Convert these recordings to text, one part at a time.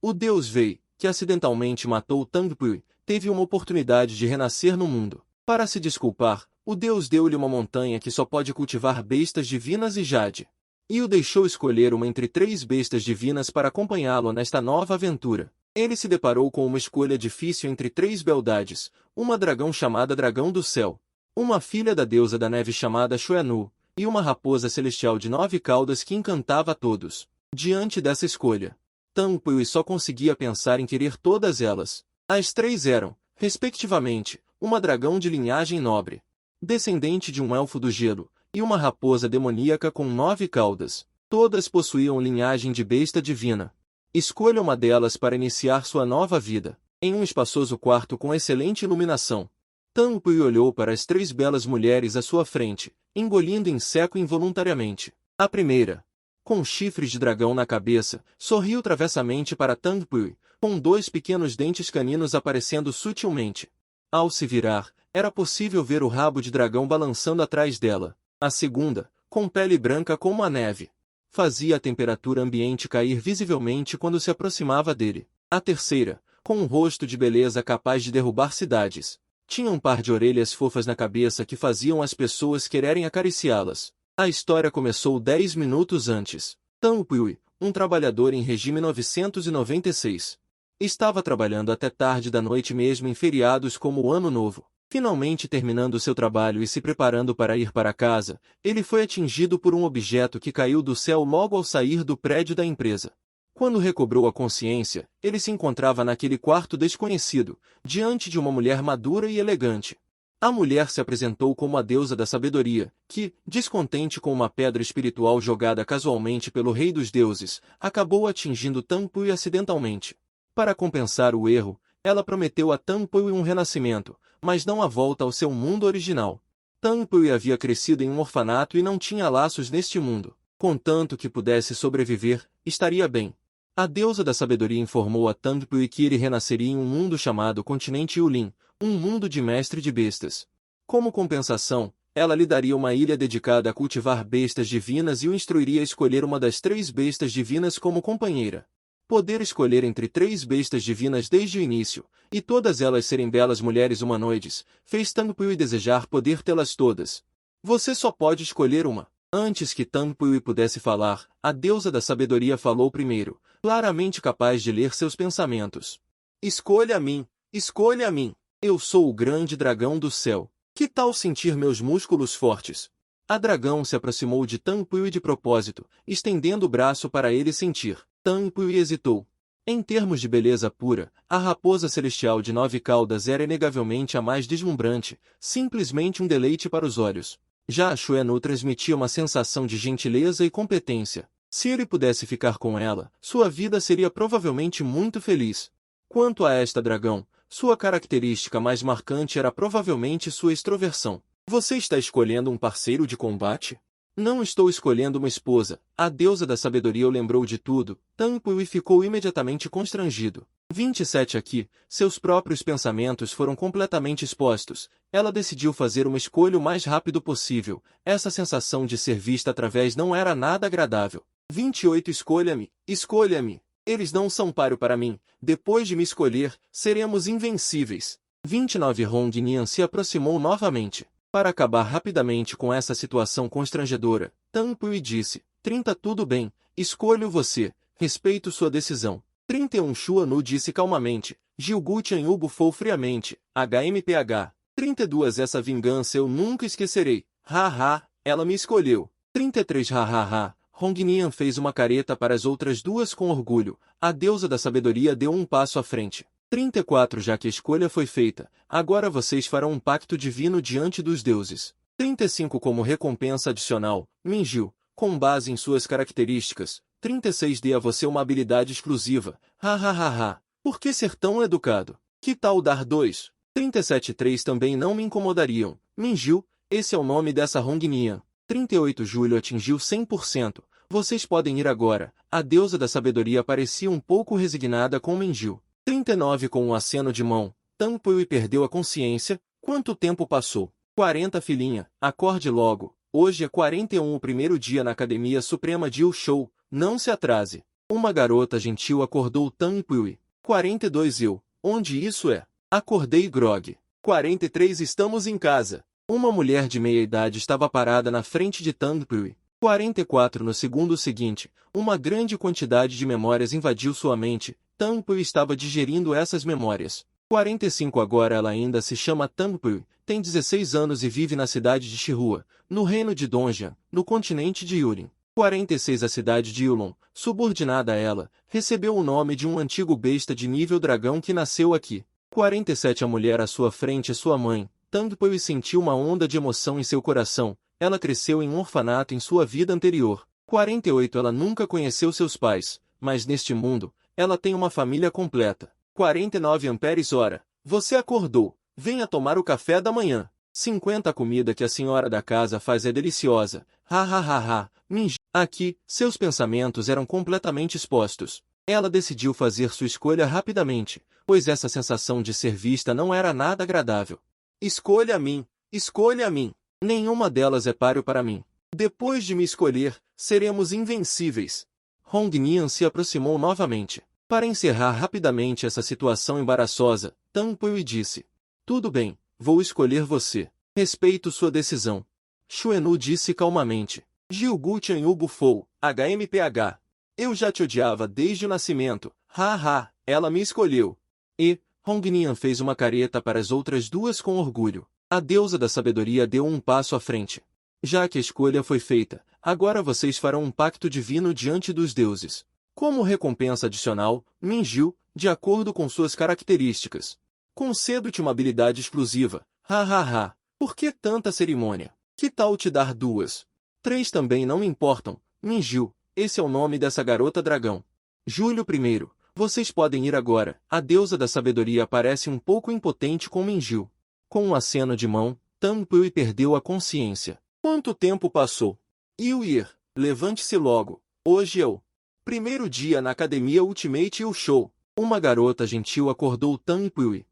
O deus Wei, que acidentalmente matou Tang Pui, teve uma oportunidade de renascer no mundo. Para se desculpar, o deus deu-lhe uma montanha que só pode cultivar bestas divinas e jade. E o deixou escolher uma entre 3 bestas divinas para acompanhá-lo nesta nova aventura. Ele se deparou com uma escolha difícil entre 3 beldades, uma dragão chamada Dragão do Céu, uma filha da deusa da neve chamada Xuanu, e uma raposa celestial de 9 caudas que encantava a todos. Diante dessa escolha, Tang Pui só conseguia pensar em querer todas elas. As 3 eram, respectivamente, uma dragão de linhagem nobre, descendente de um elfo do gelo, e uma raposa demoníaca com 9 caudas. Todas possuíam linhagem de besta divina. Escolha uma delas para iniciar sua nova vida. Em um espaçoso quarto com excelente iluminação, Tang Pui olhou para as 3 belas mulheres à sua frente, engolindo em seco involuntariamente. A primeira, com chifres de dragão na cabeça, sorriu travessamente para Tang Pui, com 2 pequenos dentes caninos aparecendo sutilmente. Ao se virar, era possível ver o rabo de dragão balançando atrás dela. A segunda, com pele branca como a neve, fazia a temperatura ambiente cair visivelmente quando se aproximava dele. A terceira, com um rosto de beleza capaz de derrubar cidades, tinha um par de orelhas fofas na cabeça que faziam as pessoas quererem acariciá-las. A história começou 10 minutos antes. Tang Pui, um trabalhador em regime 996. Estava trabalhando até tarde da noite mesmo em feriados como o Ano Novo. Finalmente terminando seu trabalho e se preparando para ir para casa, ele foi atingido por um objeto que caiu do céu logo ao sair do prédio da empresa. Quando recobrou a consciência, ele se encontrava naquele quarto desconhecido, diante de uma mulher madura e elegante. A mulher se apresentou como a deusa da sabedoria, que, descontente com uma pedra espiritual jogada casualmente pelo rei dos deuses, acabou atingindo Tang Pui acidentalmente. Para compensar o erro, ela prometeu a Tang Pui um renascimento, mas não a volta ao seu mundo original. Tang Pui havia crescido em um orfanato e não tinha laços neste mundo. Contanto que pudesse sobreviver, estaria bem. A deusa da sabedoria informou a Tang Pui que ele renasceria em um mundo chamado Continente Yulin, um mundo de mestre de bestas. Como compensação, ela lhe daria uma ilha dedicada a cultivar bestas divinas e o instruiria a escolher uma das 3 bestas divinas como companheira. Poder escolher entre 3 bestas divinas desde o início, e todas elas serem belas mulheres humanoides, fez Tang Pui desejar poder tê-las todas. Você só pode escolher uma. Antes que Tang Pui pudesse falar, a deusa da sabedoria falou primeiro, claramente capaz de ler seus pensamentos. Escolha a mim, escolha a mim. Eu sou o grande dragão do céu. Que tal sentir meus músculos fortes? A dragão se aproximou de Tang Pui de propósito, estendendo o braço para ele sentir. Tang Pui hesitou. Em termos de beleza pura, a raposa celestial de 9 caudas era inegavelmente a mais deslumbrante, simplesmente um deleite para os olhos. Já a Xuanu transmitia uma sensação de gentileza e competência. Se ele pudesse ficar com ela, sua vida seria provavelmente muito feliz. Quanto a esta dragão, sua característica mais marcante era provavelmente sua extroversão. Você está escolhendo um parceiro de combate? Não estou escolhendo uma esposa. A deusa da sabedoria o lembrou de tudo. Tang Pui ficou imediatamente constrangido. 27 aqui, seus próprios pensamentos foram completamente expostos. Ela decidiu fazer uma escolha o mais rápido possível. Essa sensação de ser vista através não era nada agradável. 28 Escolha-me, escolha-me. Eles não são páreo para mim. Depois de me escolher, seremos invencíveis. 29 Hong Nian se aproximou novamente. Para acabar rapidamente com essa situação constrangedora, Tang Pui disse, 30 Tudo bem, escolho você, respeito sua decisão. 31 Xuanu disse calmamente, Gilgu Tianyu bufou friamente, HMPH. 32 Essa vingança eu nunca esquecerei, haha, ela me escolheu. 33 Hahaha, Hong Nian fez uma careta para as outras duas com orgulho, a deusa da sabedoria deu um passo à frente. 34 Já que a escolha foi feita, agora vocês farão um pacto divino diante dos deuses. 35 Como recompensa adicional, Minju, com base em suas características. 36 Dê a você uma habilidade exclusiva, hahaha, por que ser tão educado? Que tal dar 2? 37 3 Também não me incomodariam, Minju, esse é o nome dessa Hong Nian. 38 Julho atingiu 100%, vocês podem ir agora. A deusa da sabedoria parecia um pouco resignada com Minju. 39 Com um aceno de mão, Tang Pui perdeu a consciência. Quanto tempo passou? 40 Filhinha, acorde logo. Hoje é 41 o primeiro dia na Academia Suprema de Shou. Não se atrase. Uma garota gentil acordou Tanpui. 42 Eu. Onde isso é? Acordei grog. 43 Estamos em casa. Uma mulher de meia idade estava parada na frente de Tanpui. 44 No segundo seguinte, uma grande quantidade de memórias invadiu sua mente. Tanpui estava digerindo essas memórias. 45 Agora ela ainda se chama Tanpui, tem 16 anos e vive na cidade de Shihua, no reino de Dongjiang, no continente de Yulin. 46 A cidade de Yulon, subordinada a ela, recebeu o nome de um antigo besta de nível dragão que nasceu aqui. 47 A mulher à sua frente sua mãe. Tanpui sentiu uma onda de emoção em seu coração. Ela cresceu em um orfanato em sua vida anterior. 48 Ela nunca conheceu seus pais, mas neste mundo, ela tem uma família completa. 49 Amperes Hora. Você acordou. Venha tomar o café da manhã. 50 A comida que a senhora da casa faz é deliciosa. Ha ha ha ha. Minji. Aqui, seus pensamentos eram completamente expostos. Ela decidiu fazer sua escolha rapidamente, pois essa sensação de ser vista não era nada agradável. Escolha a mim. Escolha a mim. Nenhuma delas é páreo para mim. Depois de me escolher, seremos invencíveis. Hong Nian se aproximou novamente. Para encerrar rapidamente essa situação embaraçosa, Tanpui disse: Tudo bem, vou escolher você. Respeito sua decisão. Xuenu disse calmamente. Gilgu Tianyu bufou, HMPH. Eu já te odiava desde o nascimento. Ha ha, ela me escolheu. E, Hong Nian fez uma careta para as outras duas com orgulho. A deusa da sabedoria deu um passo à frente. Já que a escolha foi feita, agora vocês farão um pacto divino diante dos deuses. Como recompensa adicional, Minjiu, de acordo com suas características. Concedo-te uma habilidade exclusiva. Ha ha ha. Por que tanta cerimônia? Que tal te dar 2? 3 também não me importam. Minjiu, esse é o nome dessa garota dragão. Julho 1. Vocês podem ir agora. A deusa da sabedoria parece um pouco impotente com Minjiu. Com um aceno de mão, Tanpui perdeu a consciência. Quanto tempo passou? Ir, levante-se logo. Hoje é o primeiro dia na academia Ultimate Show. Uma garota gentil acordou Tanpui.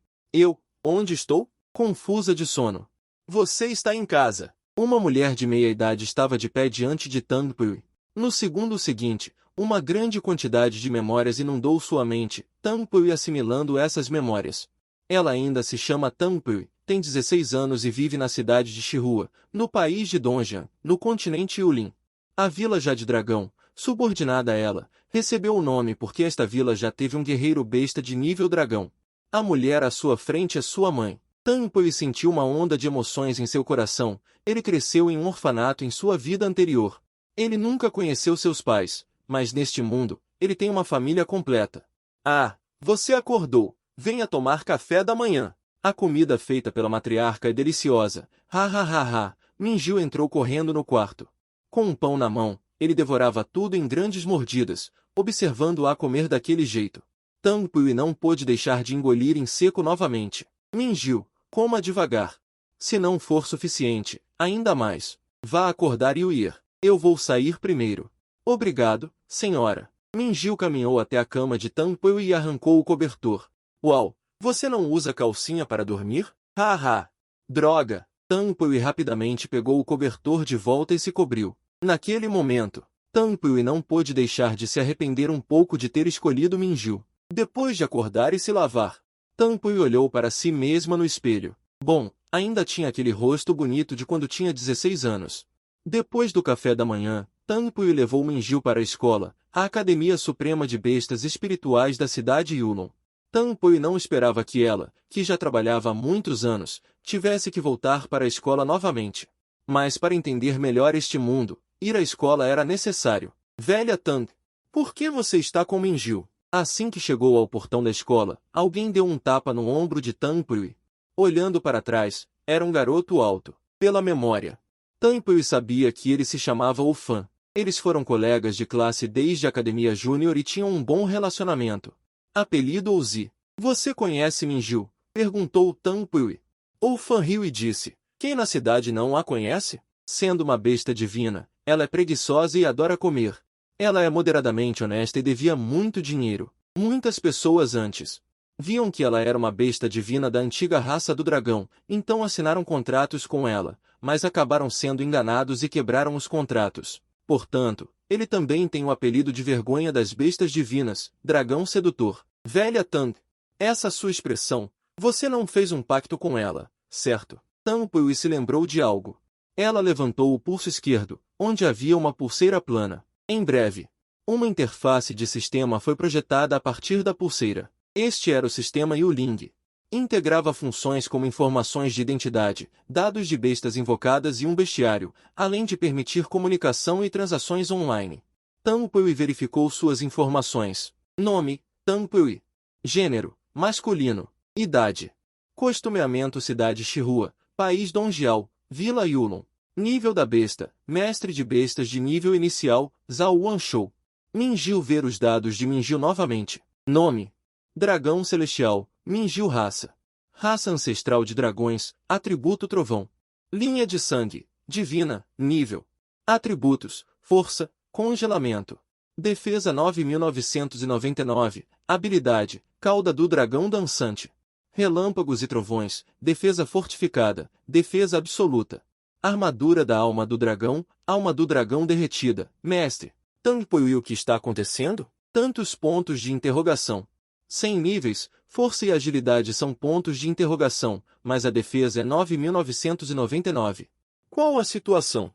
Onde estou? Confusa de sono. Você está em casa. Uma mulher de meia idade estava de pé diante de Tanpui. No segundo seguinte, uma grande quantidade de memórias inundou sua mente, Tanpui assimilando essas memórias. Ela ainda se chama Tanpui, tem 16 anos e vive na cidade de Shihua, no país de Dongjiang, no continente Yulin. A Vila Jade Dragão, subordinada a ela, recebeu o nome porque esta vila já teve um guerreiro besta de nível dragão. A mulher à sua frente é sua mãe. Tanpui sentiu uma onda de emoções em seu coração. Ele cresceu em um orfanato em sua vida anterior. Ele nunca conheceu seus pais, mas neste mundo, ele tem uma família completa. Ah, você acordou. Venha tomar café da manhã. A comida feita pela matriarca é deliciosa. Ha ha ha ha. Minjiu entrou correndo no quarto. Com um pão na mão, ele devorava tudo em grandes mordidas, observando-a comer daquele jeito. Tanpui não pôde deixar de engolir em seco novamente. Minjiu, coma devagar. Se não for suficiente, ainda mais. Vá acordar e ir. Eu vou sair primeiro. Obrigado, senhora. Minjiu caminhou até a cama de Tanpui e arrancou o cobertor. Uau, você não usa calcinha para dormir? Ha! Droga! Tanpui rapidamente pegou o cobertor de volta e se cobriu. Naquele momento, Tanpui não pôde deixar de se arrepender um pouco de ter escolhido Minjiu. Depois de acordar e se lavar, Tanpui olhou para si mesma no espelho. Bom, ainda tinha aquele rosto bonito de quando tinha 16 anos. Depois do café da manhã, Tanpui levou Minjiu para a escola, a Academia Suprema de Bestas Espirituais da cidade Yulon. Tanpui não esperava que ela, que já trabalhava há muitos anos, tivesse que voltar para a escola novamente. Mas para entender melhor este mundo, ir à escola era necessário. Velha Tang, por que você está com Minjiu? Assim que chegou ao portão da escola, alguém deu um tapa no ombro de Tanpui. Olhando para trás, era um garoto alto. Pela memória, Tanpui sabia que ele se chamava Ufan. Eles foram colegas de classe desde a academia júnior e tinham um bom relacionamento. Apelido Ouzi. Você conhece Minjiu? Perguntou Tanpui. Ufan riu e disse, quem na cidade não a conhece? Sendo uma besta divina, ela é preguiçosa e adora comer. Ela é moderadamente honesta e devia muito dinheiro. Muitas pessoas antes viam que ela era uma besta divina da antiga raça do dragão, então assinaram contratos com ela, mas acabaram sendo enganados e quebraram os contratos. Portanto, ele também tem o apelido de vergonha das bestas divinas, dragão sedutor. Velha Tang. Essa sua expressão, você não fez um pacto com ela, certo? Tang Pui se lembrou de algo. Ela levantou o pulso esquerdo, onde havia uma pulseira plana. Em breve, uma interface de sistema foi projetada a partir da pulseira. Este era o sistema Yuling. Integrava funções como informações de identidade, dados de bestas invocadas e um bestiário, além de permitir comunicação e transações online. Tang Pui verificou suas informações. Nome, Tang Pui. Gênero, masculino. Idade. Costumeamento cidade Shihua, país Dongjiao, Vila Yulon. Nível da besta, mestre de bestas de nível inicial, Zhao Wanshou. Minjiu ver os dados de Minjiu novamente. Nome. Dragão celestial, Minjiu raça. Raça ancestral de dragões, atributo trovão. Linha de sangue, divina, nível. Atributos, força, congelamento. Defesa 9.999, habilidade, cauda do dragão dançante. Relâmpagos e trovões, defesa fortificada, defesa absoluta. Armadura da alma do dragão derretida, mestre. Tang Pui, o que está acontecendo? Tantos pontos de interrogação. 100 níveis, força e agilidade são pontos de interrogação, mas a defesa é 9.999. Qual a situação?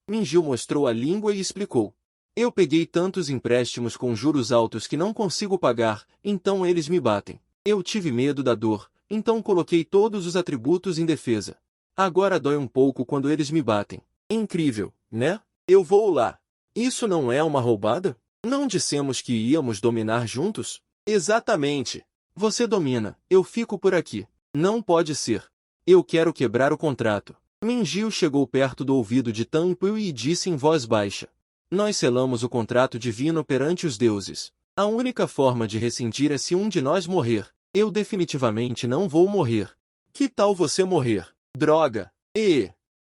Minjiu mostrou a língua e explicou. Eu peguei tantos empréstimos com juros altos que não consigo pagar, então eles me batem. Eu tive medo da dor, então coloquei todos os atributos em defesa. Agora dói um pouco quando eles me batem. Incrível, né? Eu vou lá. Isso não é uma roubada? Não dissemos que íamos dominar juntos? Exatamente. Você domina, eu fico por aqui. Não pode ser. Eu quero quebrar o contrato. Minjiu chegou perto do ouvido de Tang Pui e disse em voz baixa. Nós selamos o contrato divino perante os deuses. A única forma de rescindir é se um de nós morrer. Eu definitivamente não vou morrer. Que tal você morrer? Droga!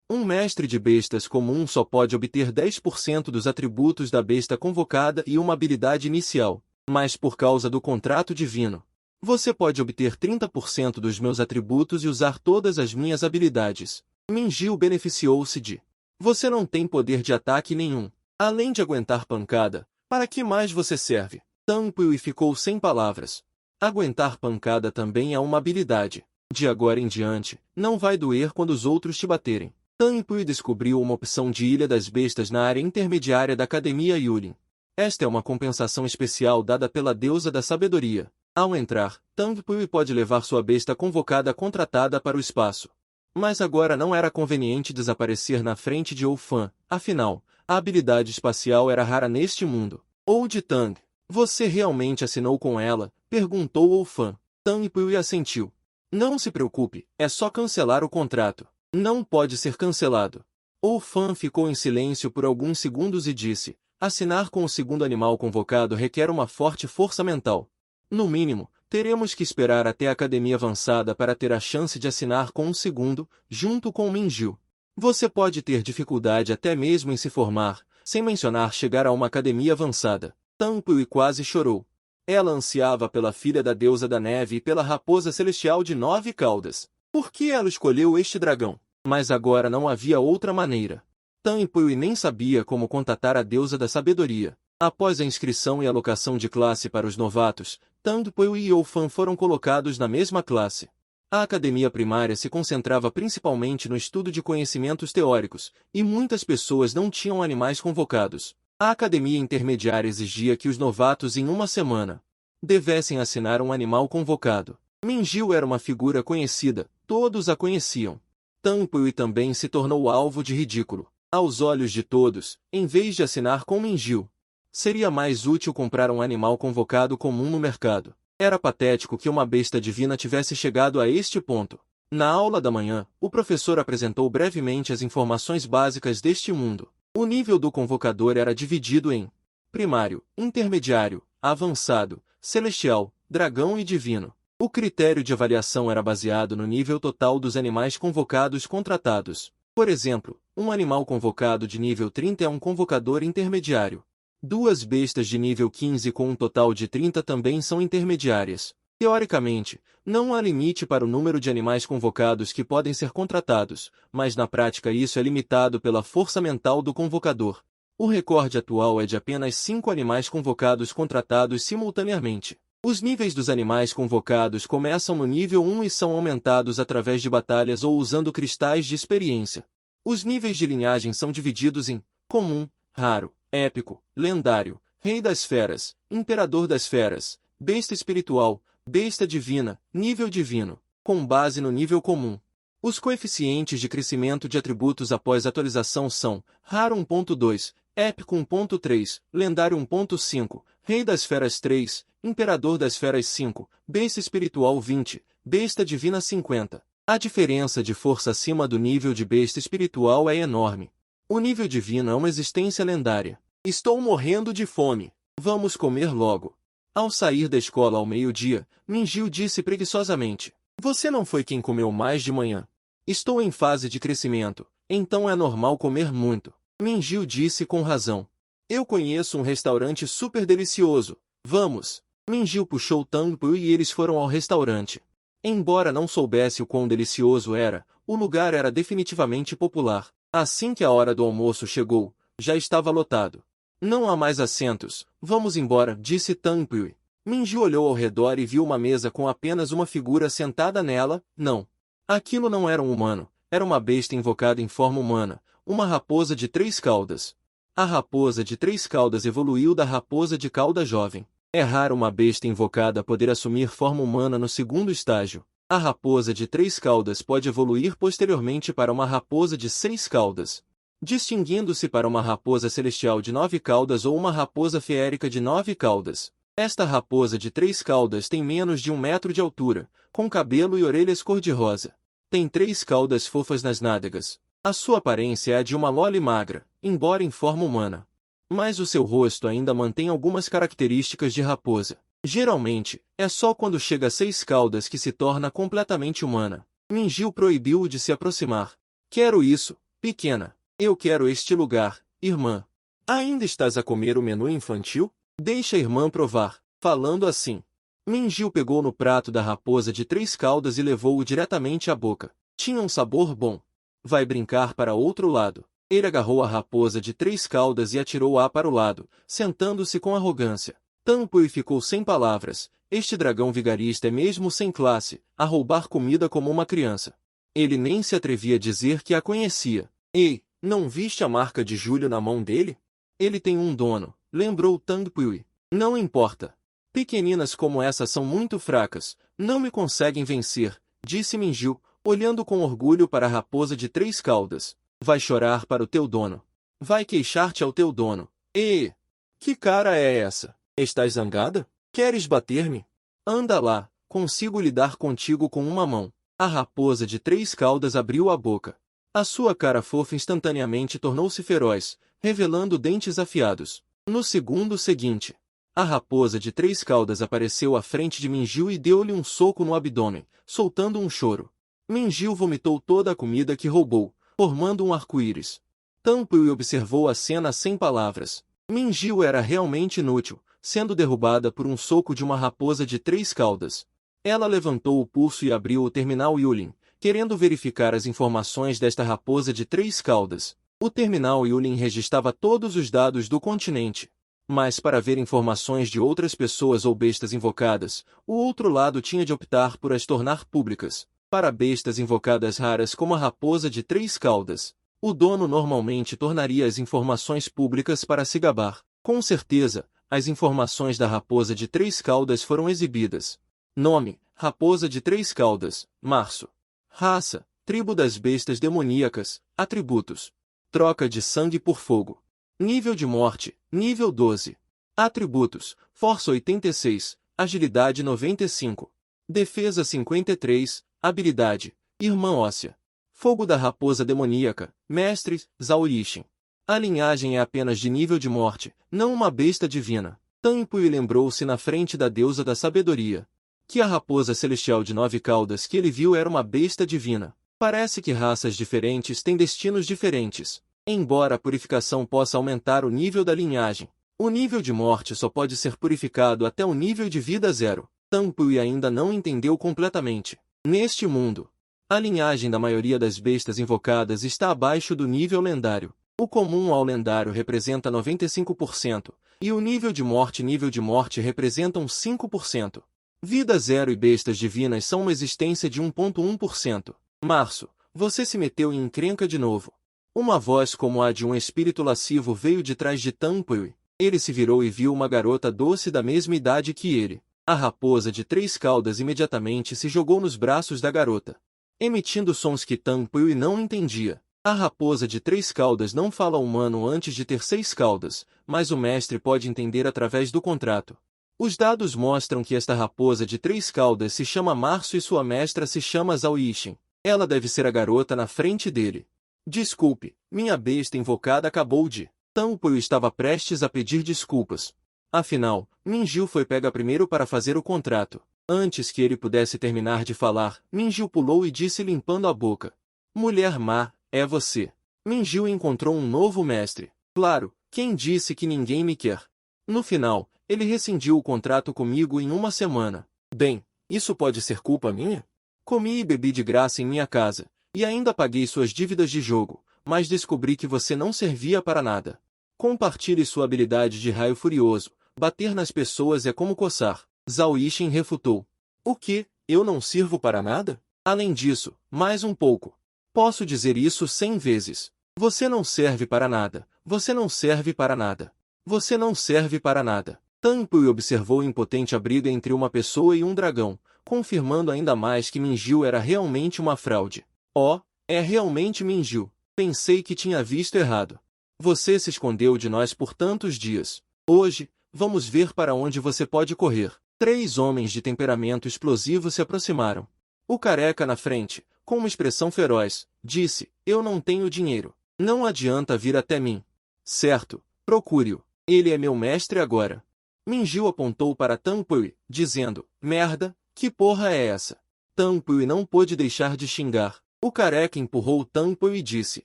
Um mestre de bestas comum só pode obter 10% dos atributos da besta convocada e uma habilidade inicial. Mas por causa do contrato divino, você pode obter 30% dos meus atributos e usar todas as minhas habilidades. Minjiu beneficiou-se de. Você não tem poder de ataque nenhum. Além de aguentar pancada, para que mais você serve? Tang Pui ficou sem palavras. Aguentar pancada também é uma habilidade. De agora em diante, não vai doer quando os outros te baterem. Tang Pui descobriu uma opção de Ilha das Bestas na área intermediária da Academia Yulin. Esta é uma compensação especial dada pela deusa da sabedoria. Ao entrar, Tang Pui pode levar sua besta convocada contratada para o espaço. Mas agora não era conveniente desaparecer na frente de Oufan, afinal, a habilidade espacial era rara neste mundo. Old Tang, você realmente assinou com ela? Perguntou Oufan. Tang Pui assentiu. Não se preocupe, é só cancelar o contrato. Não pode ser cancelado. Oufan ficou em silêncio por alguns segundos e disse. Assinar com o segundo animal convocado requer uma forte força mental. No mínimo, teremos que esperar até a academia avançada para ter a chance de assinar com um segundo, junto com o Minjiu. Você pode ter dificuldade até mesmo em se formar, sem mencionar chegar a uma academia avançada. Tang Pui quase chorou. Ela ansiava pela filha da deusa da neve e pela raposa celestial de 9 caudas. Por que ela escolheu este dragão? Mas agora não havia outra maneira. Tang Pui nem sabia como contatar a deusa da sabedoria. Após a inscrição e alocação de classe para os novatos, Tang Pui e Oufan foram colocados na mesma classe. A academia primária se concentrava principalmente no estudo de conhecimentos teóricos, e muitas pessoas não tinham animais convocados. A academia intermediária exigia que os novatos em uma semana devessem assinar um animal convocado. Minjiu era uma figura conhecida, todos a conheciam. Tang Pui também se tornou alvo de ridículo. Aos olhos de todos, em vez de assinar com Minjiu, seria mais útil comprar um animal convocado comum no mercado. Era patético que uma besta divina tivesse chegado a este ponto. Na aula da manhã, o professor apresentou brevemente as informações básicas deste mundo. O nível do convocador era dividido em primário, intermediário, avançado, celestial, dragão e divino. O critério de avaliação era baseado no nível total dos animais convocados contratados. Por exemplo, um animal convocado de nível 30 é um convocador intermediário. 2 bestas de nível 15 com um total de 30 também são intermediárias. Teoricamente, não há limite para o número de animais convocados que podem ser contratados, mas na prática isso é limitado pela força mental do convocador. O recorde atual é de apenas 5 animais convocados contratados simultaneamente. Os níveis dos animais convocados começam no nível 1 e são aumentados através de batalhas ou usando cristais de experiência. Os níveis de linhagem são divididos em comum, raro, épico, lendário, rei das feras, imperador das feras, besta espiritual, besta divina, nível divino, com base no nível comum. Os coeficientes de crescimento de atributos após atualização são raro 1.2, épico 1.3, lendário 1.5, rei das feras 3, imperador das feras 5, besta espiritual 20, besta divina 50. A diferença de força acima do nível de besta espiritual é enorme. O nível divino é uma existência lendária. Estou morrendo de fome. Vamos comer logo. Ao sair da escola ao meio-dia, Minjil disse preguiçosamente: Você não foi quem comeu mais de manhã. Estou em fase de crescimento, então é normal comer muito. Minjil disse com razão. Eu conheço um restaurante super delicioso. Vamos. Minjil puxou Tangpu e eles foram ao restaurante. Embora não soubesse o quão delicioso era, o lugar era definitivamente popular. Assim que a hora do almoço chegou, já estava lotado. Não há mais assentos. Vamos embora, disse Tangpu. Minjil olhou ao redor e viu uma mesa com apenas uma figura sentada nela. Não. Aquilo não era um humano, era uma besta invocada em forma humana, uma raposa de 3 caudas. A raposa de 3 caudas evoluiu da raposa de cauda jovem. É raro uma besta invocada poder assumir forma humana no segundo estágio. A raposa de 3 caudas pode evoluir posteriormente para uma raposa de 6 caudas, distinguindo-se para uma raposa celestial de 9 caudas ou uma raposa feérica de 9 caudas. Esta raposa de 3 caudas tem menos de 1 metro de altura, com cabelo e orelhas cor-de-rosa. Tem 3 caudas fofas nas nádegas. A sua aparência é a de uma loli magra, embora em forma humana. Mas o seu rosto ainda mantém algumas características de raposa. Geralmente, é só quando chega a 6 caudas que se torna completamente humana. Minjil proibiu-o de se aproximar. Quero isso, pequena. Eu quero este lugar, irmã. Ainda estás a comer o menu infantil? Deixa a irmã provar. Falando assim, Minjil pegou no prato da raposa de 3 caudas e levou-o diretamente à boca. Tinha um sabor bom. Vai brincar para outro lado. Ele agarrou a raposa de 3 caudas e atirou-a para o lado, sentando-se com arrogância. Tangpu ficou sem palavras. Este dragão vigarista é mesmo sem classe, a roubar comida como uma criança. Ele nem se atrevia a dizer que a conhecia. Ei, não viste a marca de Júlio na mão dele? Ele tem um dono, lembrou Tangpu. Não importa. Pequeninas como essa são muito fracas, não me conseguem vencer, disse Minjil, olhando com orgulho para a raposa de 3 caudas. Vai chorar para o teu dono. Vai queixar-te ao teu dono. E que cara é essa? Estás zangada? Queres bater-me? Anda lá, consigo lidar contigo com uma mão. A raposa de 3 caudas abriu a boca. A sua cara fofa instantaneamente tornou-se feroz, revelando dentes afiados. No segundo seguinte, a raposa de 3 caudas apareceu à frente de Minjil e deu-lhe um soco no abdômen, soltando um choro. Minjil vomitou toda a comida que roubou, formando um arco-íris. Tangpu observou a cena sem palavras. Minjil era realmente inútil, sendo derrubada por um soco de uma raposa de 3 caudas. Ela levantou o pulso e abriu o terminal Yulin, querendo verificar as informações desta raposa de 3 caudas. O terminal Yulin registrava todos os dados do continente. Mas para ver informações de outras pessoas ou bestas invocadas, o outro lado tinha de optar por as tornar públicas. Para bestas invocadas raras como a raposa de 3 caudas, o dono normalmente tornaria as informações públicas para se gabar. Com certeza, as informações da raposa de 3 caudas foram exibidas. Nome: Raposa de 3 caudas, março. Raça: Tribo das bestas demoníacas. Atributos: Troca de sangue por fogo. Nível de morte: nível 12. Atributos: Força 86, Agilidade 95. Defesa 53, Habilidade: Irmã óssea. Fogo da raposa demoníaca, Mestre, Zhao-Yixin. A linhagem é apenas de nível de morte, não uma besta divina. Tangpu lembrou-se na frente da deusa da sabedoria que a raposa celestial de 9 caudas que ele viu era uma besta divina. Parece que raças diferentes têm destinos diferentes. Embora a purificação possa aumentar o nível da linhagem, o nível de morte só pode ser purificado até o nível de vida 0. Tangpu ainda não entendeu completamente. Neste mundo, a linhagem da maioria das bestas invocadas está abaixo do nível lendário. O comum ao lendário representa 95%, e o nível de morte representam 5%. Vida zero e bestas divinas são uma existência de 1,1%. Março, você se meteu em encrenca de novo. Uma voz como a de um espírito lascivo veio de trás de Tanpui. Ele se virou e viu uma garota doce da mesma idade que ele. A raposa de 3 caudas imediatamente se jogou nos braços da garota, emitindo sons que Tanpui não entendia. A raposa de 3 caudas não fala humano antes de ter 6 caudas, mas o mestre pode entender através do contrato. Os dados mostram que esta raposa de 3 caudas se chama Março e sua mestra se chama Zhao Yixin. Ela deve ser a garota na frente dele. Desculpe, minha besta invocada acabou de... Tanpui estava prestes a pedir desculpas. Afinal, Minju foi pega primeiro para fazer o contrato. Antes que ele pudesse terminar de falar, Minju pulou e disse limpando a boca: Mulher má, é você. Minju encontrou um novo mestre. Claro, quem disse que ninguém me quer? No final, ele rescindiu o contrato comigo em 1 semana. Bem, isso pode ser culpa minha? Comi e bebi de graça em minha casa, e ainda paguei suas dívidas de jogo, mas descobri que você não servia para nada. Compartilhe sua habilidade de raio furioso. Bater nas pessoas é como coçar. Zhao Yixin refutou. O quê? Eu não sirvo para nada? Além disso, mais um pouco. Posso dizer isso 100 vezes. Você não serve para nada. Você não serve para nada. Você não serve para nada. Tanpui observou impotente a briga entre uma pessoa e um dragão, confirmando ainda mais que Minju era realmente uma fraude. Oh, é realmente Minju. Pensei que tinha visto errado. Você se escondeu de nós por tantos dias. Hoje, vamos ver para onde você pode correr. 3 homens de temperamento explosivo se aproximaram. O careca na frente, com uma expressão feroz, disse: Eu não tenho dinheiro. Não adianta vir até mim. Certo, procure-o. Ele é meu mestre agora. Minju apontou para Tanpui, dizendo: Merda, que porra é essa? Tanpui não pôde deixar de xingar. O careca empurrou Tanpui e disse: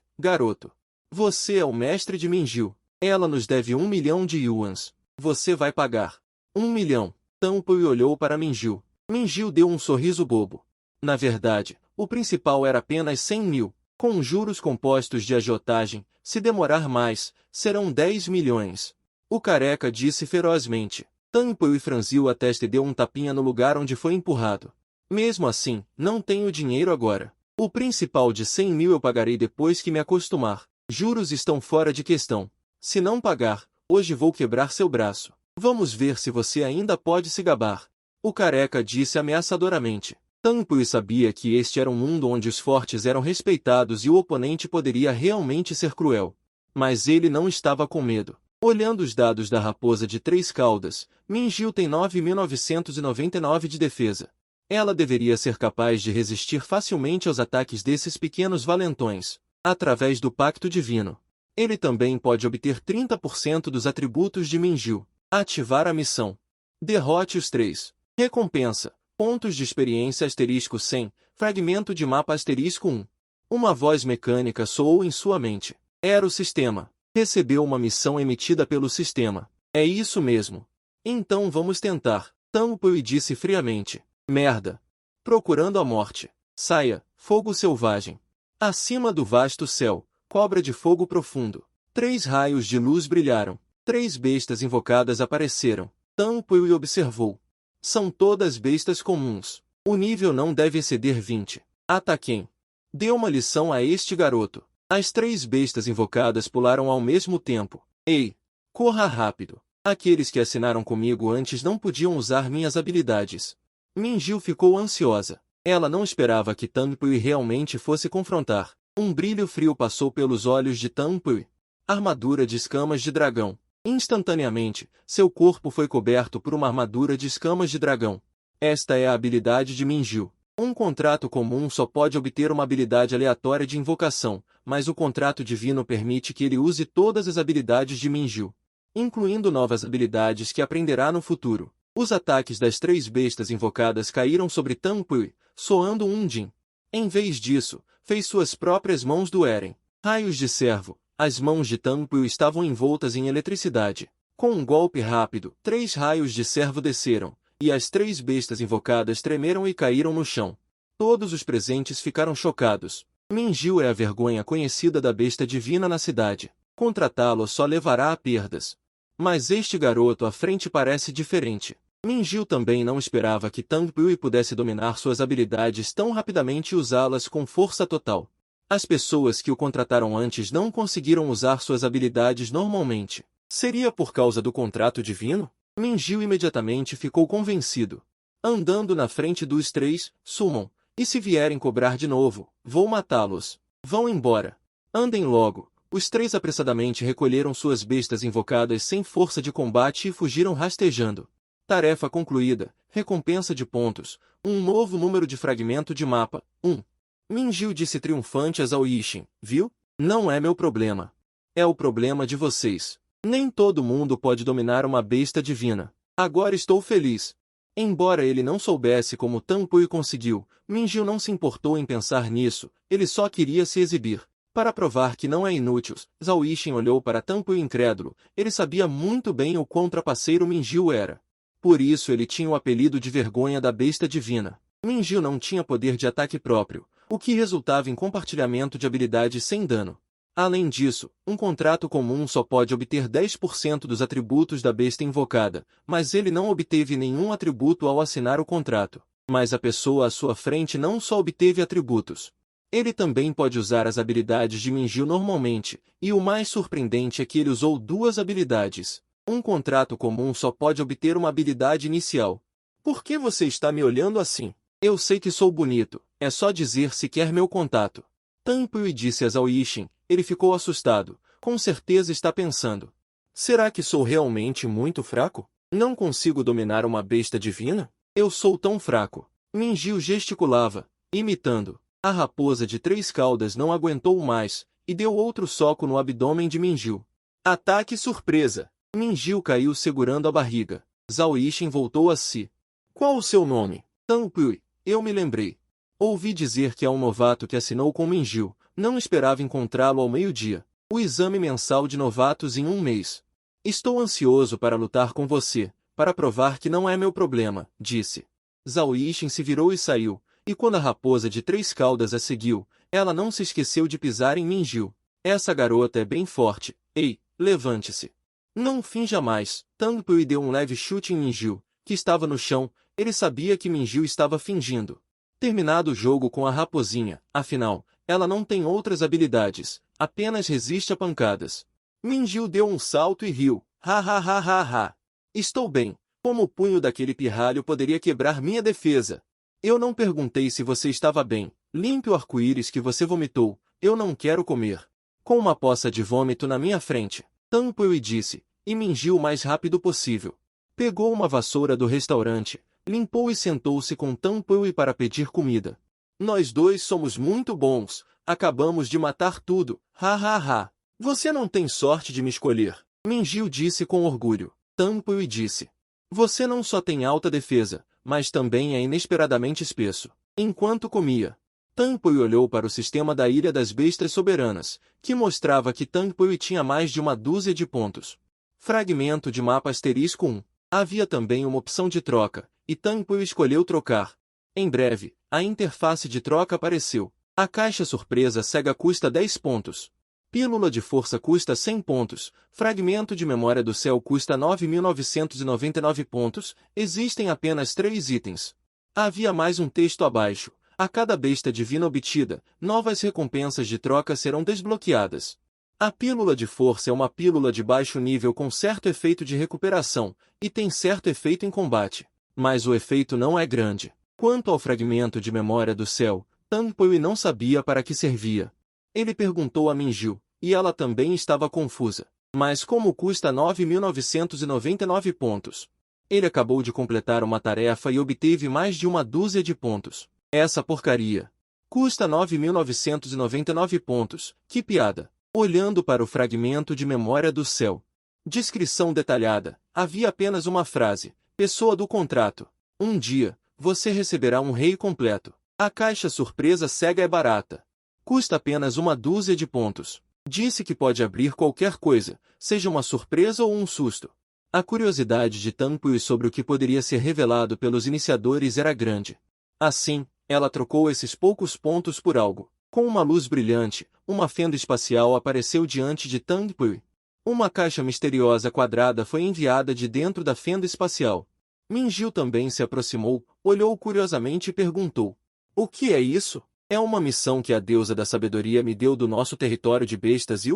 Garoto, você é o mestre de Minju. Ela nos deve 1 milhão de yuans. Você vai pagar. 1 milhão. Tanpui olhou para Minju. Minju deu um sorriso bobo. Na verdade, o principal era apenas 100 mil. Com juros compostos de agiotagem, se demorar mais, serão 10 milhões. O careca disse ferozmente. Tanpui franziu a testa e deu um tapinha no lugar onde foi empurrado. Mesmo assim, não tenho dinheiro agora. O principal de 100 mil eu pagarei depois que me acostumar. Juros estão fora de questão. Se não pagar, hoje vou quebrar seu braço. Vamos ver se você ainda pode se gabar. O careca disse ameaçadoramente. Tanpui sabia que este era um mundo onde os fortes eram respeitados e o oponente poderia realmente ser cruel. Mas ele não estava com medo. Olhando os dados da raposa de 3 caudas, Minju tem 9.999 de defesa. Ela deveria ser capaz de resistir facilmente aos ataques desses pequenos valentões, através do Pacto Divino. Ele também pode obter 30% dos atributos de Minju. Ativar a missão. Derrote os 3. Recompensa. Pontos de experiência asterisco 100, fragmento de mapa asterisco 1. Uma voz mecânica soou em sua mente. Era o sistema. Recebeu uma missão emitida pelo sistema. É isso mesmo. Então vamos tentar. Tanpui disse friamente. Merda. Procurando a morte. Saia, fogo selvagem. Acima do vasto céu, cobra de fogo profundo. 3 raios de luz brilharam. 3 bestas invocadas apareceram. Tanpui observou. São todas bestas comuns. O nível não deve exceder 20. Ataquem. Dê uma lição a este garoto. As 3 bestas invocadas pularam ao mesmo tempo. Ei! Corra rápido. Aqueles que assinaram comigo antes não podiam usar minhas habilidades. Minju ficou ansiosa. Ela não esperava que Tanpui realmente fosse confrontar. Um brilho frio passou pelos olhos de Tanpui. Armadura de escamas de dragão. Instantaneamente, seu corpo foi coberto por uma armadura de escamas de dragão. Esta é a habilidade de Minju. Um contrato comum só pode obter uma habilidade aleatória de invocação, mas o contrato divino permite que ele use todas as habilidades de Minju, incluindo novas habilidades que aprenderá no futuro. Os ataques das 3 bestas invocadas caíram sobre Tanpui, soando um din. Em vez disso, fez suas próprias mãos doerem. Raios de servo. As mãos de Tanpui estavam envoltas em eletricidade. Com um golpe rápido, 3 raios de servo desceram, e as 3 bestas invocadas tremeram e caíram no chão. Todos os presentes ficaram chocados. Minju é a vergonha conhecida da besta divina na cidade. Contratá-lo só levará a perdas. Mas este garoto à frente parece diferente. Minju também não esperava que Tang Pui pudesse dominar suas habilidades tão rapidamente e usá-las com força total. As pessoas que o contrataram antes não conseguiram usar suas habilidades normalmente. Seria por causa do contrato divino? Minju imediatamente ficou convencido. Andando na frente dos três, Summon. E se vierem cobrar de novo, vou matá-los. Vão embora. Andem logo. Os três apressadamente recolheram suas bestas invocadas sem força de combate e fugiram rastejando. Tarefa concluída. Recompensa de pontos. Um novo número de fragmento de mapa. 1. Minju disse triunfante a Zhao Yixin. Viu? Não é meu problema. É o problema de vocês. Nem todo mundo pode dominar uma besta divina. Agora estou feliz. Embora ele não soubesse como Tang Pui conseguiu, Minju não se importou em pensar nisso, ele só queria se exibir. Para provar que não é inútil, Zhao Yixin olhou para Tang Pui incrédulo, ele sabia muito bem o quão trapaceiro Minju era. Por isso ele tinha o apelido de vergonha da besta divina. Minju não tinha poder de ataque próprio, o que resultava em compartilhamento de habilidades sem dano. Além disso, um contrato comum só pode obter 10% dos atributos da besta invocada, mas ele não obteve nenhum atributo ao assinar o contrato. Mas a pessoa à sua frente não só obteve atributos. Ele também pode usar as habilidades de Minju normalmente, e o mais surpreendente é que ele usou duas habilidades. Um contrato comum só pode obter uma habilidade inicial. Por que você está me olhando assim? Eu sei que sou bonito, é só dizer se quer meu contato. Tang Pui disse a Zhao Yixin. Ele ficou assustado, com certeza está pensando. Será que sou realmente muito fraco? Não consigo dominar uma besta divina? Eu sou tão fraco. Minju gesticulava, imitando. A raposa de 3 caudas não aguentou mais, e deu outro soco no abdômen de Minju. Ataque surpresa! Minju caiu segurando a barriga. Zhao Yixin voltou a si. Qual o seu nome? Tang Pui. Eu me lembrei. Ouvi dizer que há um novato que assinou com Minju. Não esperava encontrá-lo ao meio-dia. O exame mensal de novatos em um mês. Estou ansioso para lutar com você, para provar que não é meu problema, disse. Zhao Yixin se virou e saiu, e quando a raposa de 3 caudas a seguiu, ela não se esqueceu de pisar em Minju. Essa garota é bem forte. Ei, levante-se. Não finja mais. Tang Pui deu um leve chute em Minju, que estava no chão. Ele sabia que Minju estava fingindo. Terminado o jogo com a raposinha, afinal, ela não tem outras habilidades, apenas resiste a pancadas. Minju deu um salto e riu. Ha ha ha ha ha. Estou bem. Como o punho daquele pirralho poderia quebrar minha defesa? Eu não perguntei se você estava bem. Limpe o arco-íris que você vomitou. Eu não quero comer. Com uma poça de vômito na minha frente. Tang Pui disse, e Minju o mais rápido possível. Pegou uma vassoura do restaurante, limpou e sentou-se com Tang Pui para pedir comida. Nós dois somos muito bons, acabamos de matar tudo, ha ha ha. Você não tem sorte de me escolher, Minju disse com orgulho. Tang Pui disse. Você não só tem alta defesa, mas também é inesperadamente espesso. Enquanto comia, Tang Pui olhou para o sistema da Ilha das Bestas Soberanas, que mostrava que Tang Pui tinha mais de uma dúzia de pontos. Fragmento de mapa asterisco 1. Havia também uma opção de troca, e Tang Pui escolheu trocar. Em breve, a interface de troca apareceu. A caixa surpresa cega custa 10 pontos. Pílula de força custa 100 pontos. Fragmento de memória do céu custa 9.999 pontos. Existem apenas 3 itens. Havia mais um texto abaixo. A cada besta divina obtida, novas recompensas de troca serão desbloqueadas. A pílula de força é uma pílula de baixo nível com certo efeito de recuperação, e tem certo efeito em combate. Mas o efeito não é grande. Quanto ao fragmento de memória do céu, Tang Pui não sabia para que servia. Ele perguntou a Minju, e ela também estava confusa. Mas como custa 9.999 pontos? Ele acabou de completar uma tarefa e obteve mais de uma dúzia de pontos. Essa porcaria. Custa 9.999 pontos. Que piada. Olhando para o fragmento de memória do céu. Descrição detalhada. Havia apenas uma frase. Pessoa do contrato. Um dia, você receberá um rei completo. A caixa surpresa cega é barata. Custa apenas uma dúzia de pontos. Disse que pode abrir qualquer coisa, seja uma surpresa ou um susto. A curiosidade de Tang Pui sobre o que poderia ser revelado pelos iniciadores era grande. Assim, ela trocou esses poucos pontos por algo. Com uma luz brilhante, uma fenda espacial apareceu diante de Tang Pui. Uma caixa misteriosa quadrada foi enviada de dentro da fenda espacial. Minju também se aproximou, olhou curiosamente e perguntou: "O que é isso?" "É uma missão que a deusa da sabedoria me deu do nosso território de bestas e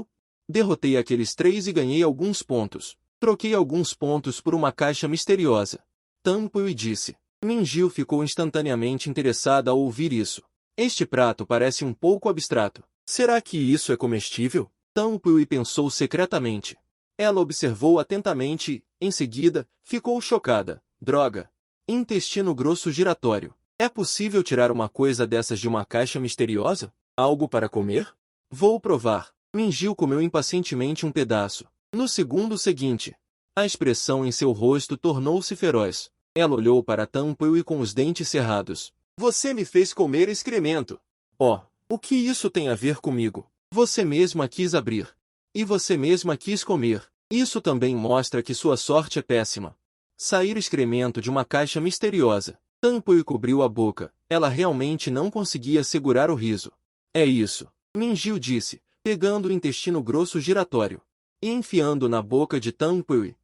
derrotei aqueles 3 e ganhei alguns pontos. Troquei alguns pontos por uma caixa misteriosa." Tang Pui disse. Minju ficou instantaneamente interessada ao ouvir isso. "Este prato parece um pouco abstrato. Será que isso é comestível?" Tang Pui pensou secretamente. Ela observou atentamente e, em seguida, ficou chocada. "Droga! Intestino grosso giratório. É possível tirar uma coisa dessas de uma caixa misteriosa? Algo para comer? Vou provar." Minju comeu impacientemente um pedaço. No segundo seguinte, a expressão em seu rosto tornou-se feroz. Ela olhou para Tang Pui com os dentes cerrados. "Você me fez comer excremento. Oh, o que isso tem a ver comigo? Você mesma quis abrir. E você mesma quis comer. Isso também mostra que sua sorte é péssima." Sair excremento de uma caixa misteriosa. Tang Pui cobriu a boca. Ela realmente não conseguia segurar o riso. "É isso," Minju disse, pegando o intestino grosso giratório e enfiando na boca de Tang Pui.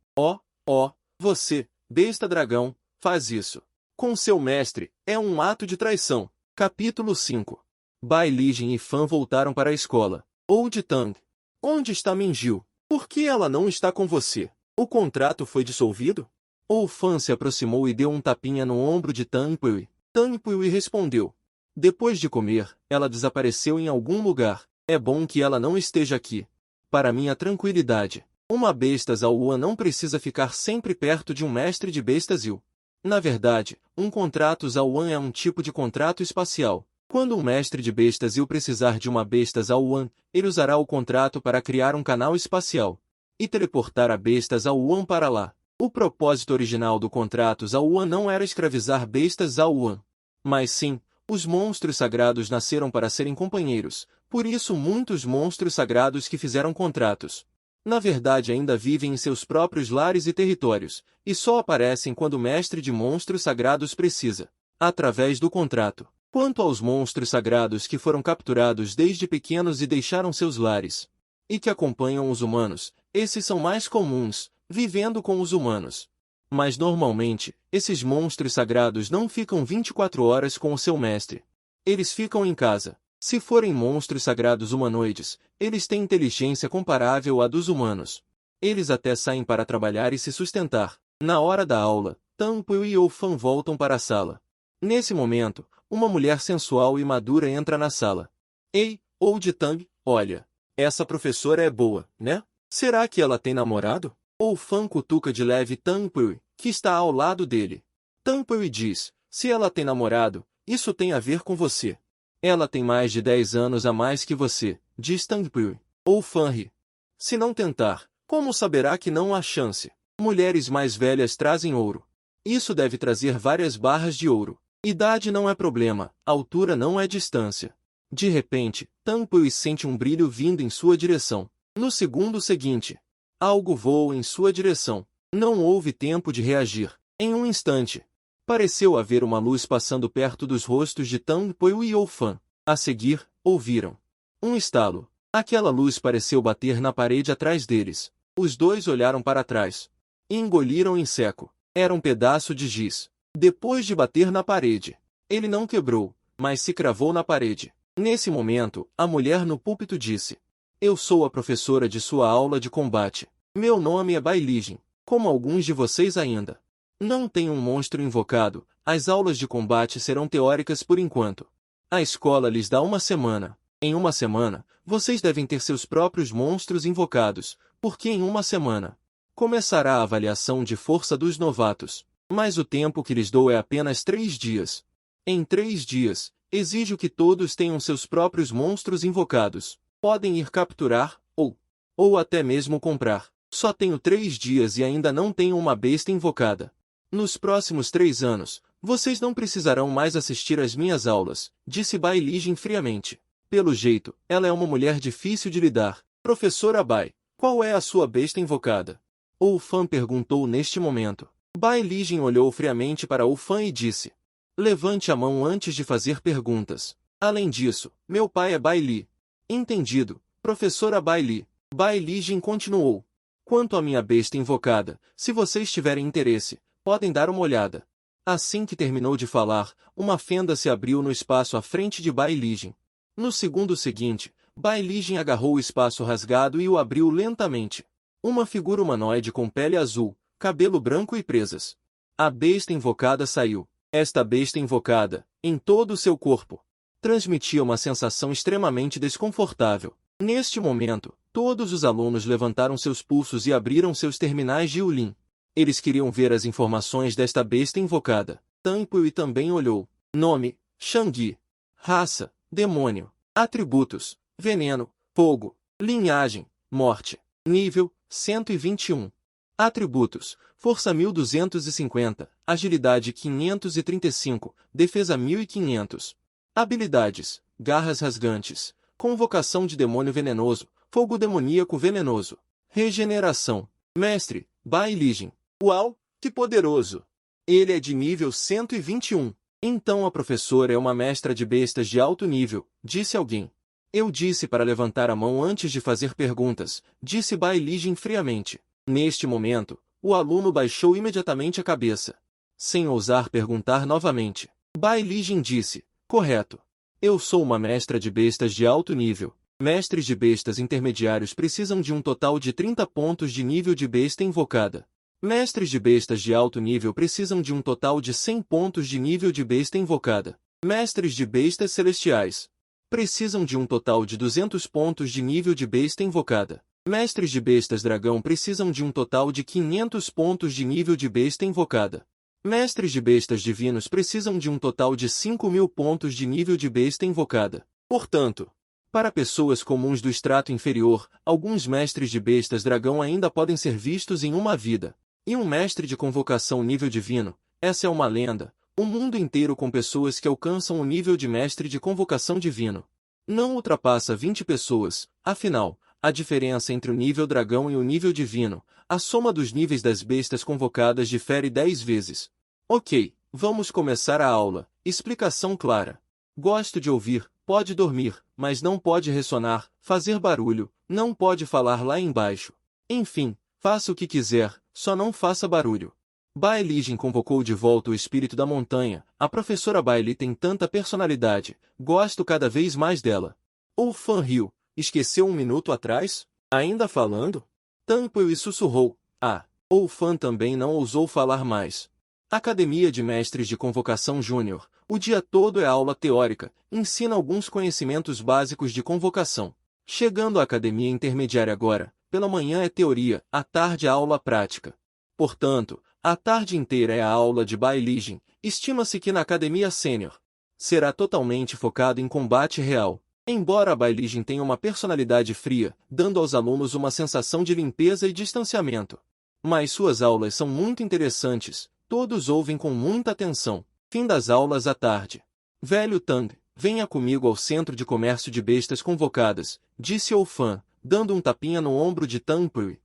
Você, besta dragão, faz isso com seu mestre, é um ato de traição." Capítulo 5. Bai Lijin e Fan voltaram para a escola. Old Tang. "Onde está Minju? Por que ela não está com você? O contrato foi dissolvido?" O Fan se aproximou e deu um tapinha no ombro de Tang Pui. Tang Pui respondeu. "Depois de comer, ela desapareceu em algum lugar. É bom que ela não esteja aqui. Para minha tranquilidade. Uma besta Zaoan não precisa ficar sempre perto de um mestre de bestas Yu. Na verdade, um contrato Zaoan é um tipo de contrato espacial. Quando um mestre de bestas Yu precisar de uma besta Zaoan, ele usará o contrato para criar um canal espacial e teleportar a besta Zaoan para lá. O propósito original do contrato Zaoan não era escravizar bestas Zaoan, mas sim, os monstros sagrados nasceram para serem companheiros, por isso muitos monstros sagrados que fizeram contratos, na verdade ainda vivem em seus próprios lares e territórios, e só aparecem quando o mestre de monstros sagrados precisa, através do contrato. Quanto aos monstros sagrados que foram capturados desde pequenos e deixaram seus lares, e que acompanham os humanos, esses são mais comuns, vivendo com os humanos. Mas normalmente, esses monstros sagrados não ficam 24 horas com o seu mestre. Eles ficam em casa. Se forem monstros sagrados humanoides, eles têm inteligência comparável à dos humanos. Eles até saem para trabalhar e se sustentar. Na hora da aula, Tang Pui e Fan voltam para a sala. Nesse momento, uma mulher sensual e madura entra na sala. "Ei, Old Tang, olha. Essa professora é boa, né? Será que ela tem namorado?" Fan cutuca de leve Tang Pui, que está ao lado dele. Tang Pui diz: "Se ela tem namorado, isso tem a ver com você. Ela tem mais de 10 anos a mais que você", diz Tang Pui. Fan ri. "Se não tentar, como saberá que não há chance? Mulheres mais velhas trazem ouro. Isso deve trazer várias barras de ouro. Idade não é problema, altura não é distância." De repente, Tang Pui sente um brilho vindo em sua direção. No segundo seguinte, algo voou em sua direção. Não houve tempo de reagir. Em um instante, pareceu haver uma luz passando perto dos rostos de Tang Pui e Fan. A seguir, ouviram um estalo. Aquela luz pareceu bater na parede atrás deles. Os dois olharam para trás e engoliram em seco. Era um pedaço de giz. Depois de bater na parede, ele não quebrou, mas se cravou na parede. Nesse momento, a mulher no púlpito disse: "Eu sou a professora de sua aula de combate. Meu nome é Bai Lijin. Como alguns de vocês ainda não têm um monstro invocado, as aulas de combate serão teóricas por enquanto. A escola lhes dá uma semana. Em uma semana, vocês devem ter seus próprios monstros invocados, porque em uma semana começará a avaliação de força dos novatos. Mas o tempo que lhes dou é apenas 3 dias. Em 3 dias, exijo que todos tenham seus próprios monstros invocados. Podem ir capturar, ou até mesmo comprar. Só tenho 3 dias e ainda não tenho uma besta invocada. Nos próximos 3 anos, vocês não precisarão mais assistir às minhas aulas", disse Bai Lijin friamente. Pelo jeito, ela é uma mulher difícil de lidar. "Professora Bai, qual é a sua besta invocada?" Fan perguntou neste momento. Bai Lijin olhou friamente para Fan e disse: "Levante a mão antes de fazer perguntas. Além disso, meu pai é Bai Li." Entendido, professora Bailey. Bailey Jin continuou. Quanto à minha besta invocada, se vocês tiverem interesse, podem dar uma olhada. Assim que terminou de falar, uma fenda se abriu no espaço à frente de Bailey Jin. No segundo seguinte, Bailey Jin agarrou o espaço rasgado e o abriu lentamente. Uma figura humanoide com pele azul, cabelo branco e presas. A besta invocada saiu. Esta besta invocada, em todo o seu corpo, transmitia uma sensação extremamente desconfortável. Neste momento, todos os alunos levantaram seus pulsos e abriram seus terminais de Yulin. Eles queriam ver as informações desta besta invocada. Tang Pui também olhou. Nome, Shangyi. Raça, demônio. Atributos, veneno, fogo. Linhagem, morte. Nível, 121. Atributos, força 1250, agilidade 535, defesa 1500. Habilidades, garras rasgantes, convocação de demônio venenoso, fogo demoníaco venenoso. Regeneração, mestre, Bailey Jin. Uau, que poderoso! Ele é de nível 121. Então a professora é uma mestra de bestas de alto nível, disse alguém. Eu disse para levantar a mão antes de fazer perguntas, disse Bailey Jin friamente. Neste momento, o aluno baixou imediatamente a cabeça. Sem ousar perguntar novamente, Bailey Jin disse, correto. Eu sou uma mestra de bestas de alto nível. Mestres de bestas intermediários precisam de um total de 30 pontos de nível de besta invocada. Mestres de bestas de alto nível precisam de um total de 100 pontos de nível de besta invocada. Mestres de bestas celestiais precisam de um total de 200 pontos de nível de besta invocada. Mestres de bestas dragão precisam de um total de 500 pontos de nível de besta invocada. Mestres de bestas divinos precisam de um total de 5.000 pontos de nível de besta invocada. Portanto, para pessoas comuns do extrato inferior, alguns mestres de bestas dragão ainda podem ser vistos em uma vida. E um mestre de convocação nível divino, essa é uma lenda, um mundo inteiro com pessoas que alcançam o nível de mestre de convocação divino. Não ultrapassa 20 pessoas, afinal, a diferença entre o nível dragão e o nível divino, a soma dos níveis das bestas convocadas difere 10 vezes. Ok, vamos começar a aula. Explicação clara. Gosto de ouvir, pode dormir, mas não pode ressonar, fazer barulho, não pode falar lá embaixo. Enfim, faça o que quiser, só não faça barulho. Bailey Jin convocou de volta o espírito da montanha. A professora Bailey tem tanta personalidade, gosto cada vez mais dela. O Fan riu. Esqueceu um minuto atrás? Ainda falando? Tang Pui sussurrou. O Fan também não ousou falar mais. Academia de Mestres de Convocação Júnior. O dia todo é aula teórica, ensina alguns conhecimentos básicos de convocação. Chegando à academia intermediária agora, pela manhã é teoria, à tarde é aula prática. Portanto, a tarde inteira é a aula de Bailey Jin. Estima-se que na academia sênior será totalmente focado em combate real. Embora Bailey Jin tenha uma personalidade fria, dando aos alunos uma sensação de limpeza e distanciamento. Mas suas aulas são muito interessantes, todos ouvem com muita atenção. Fim das aulas à tarde. Velho Tang, venha comigo ao centro de comércio de bestas convocadas, disse o Fan, dando um tapinha no ombro de Tang Pui.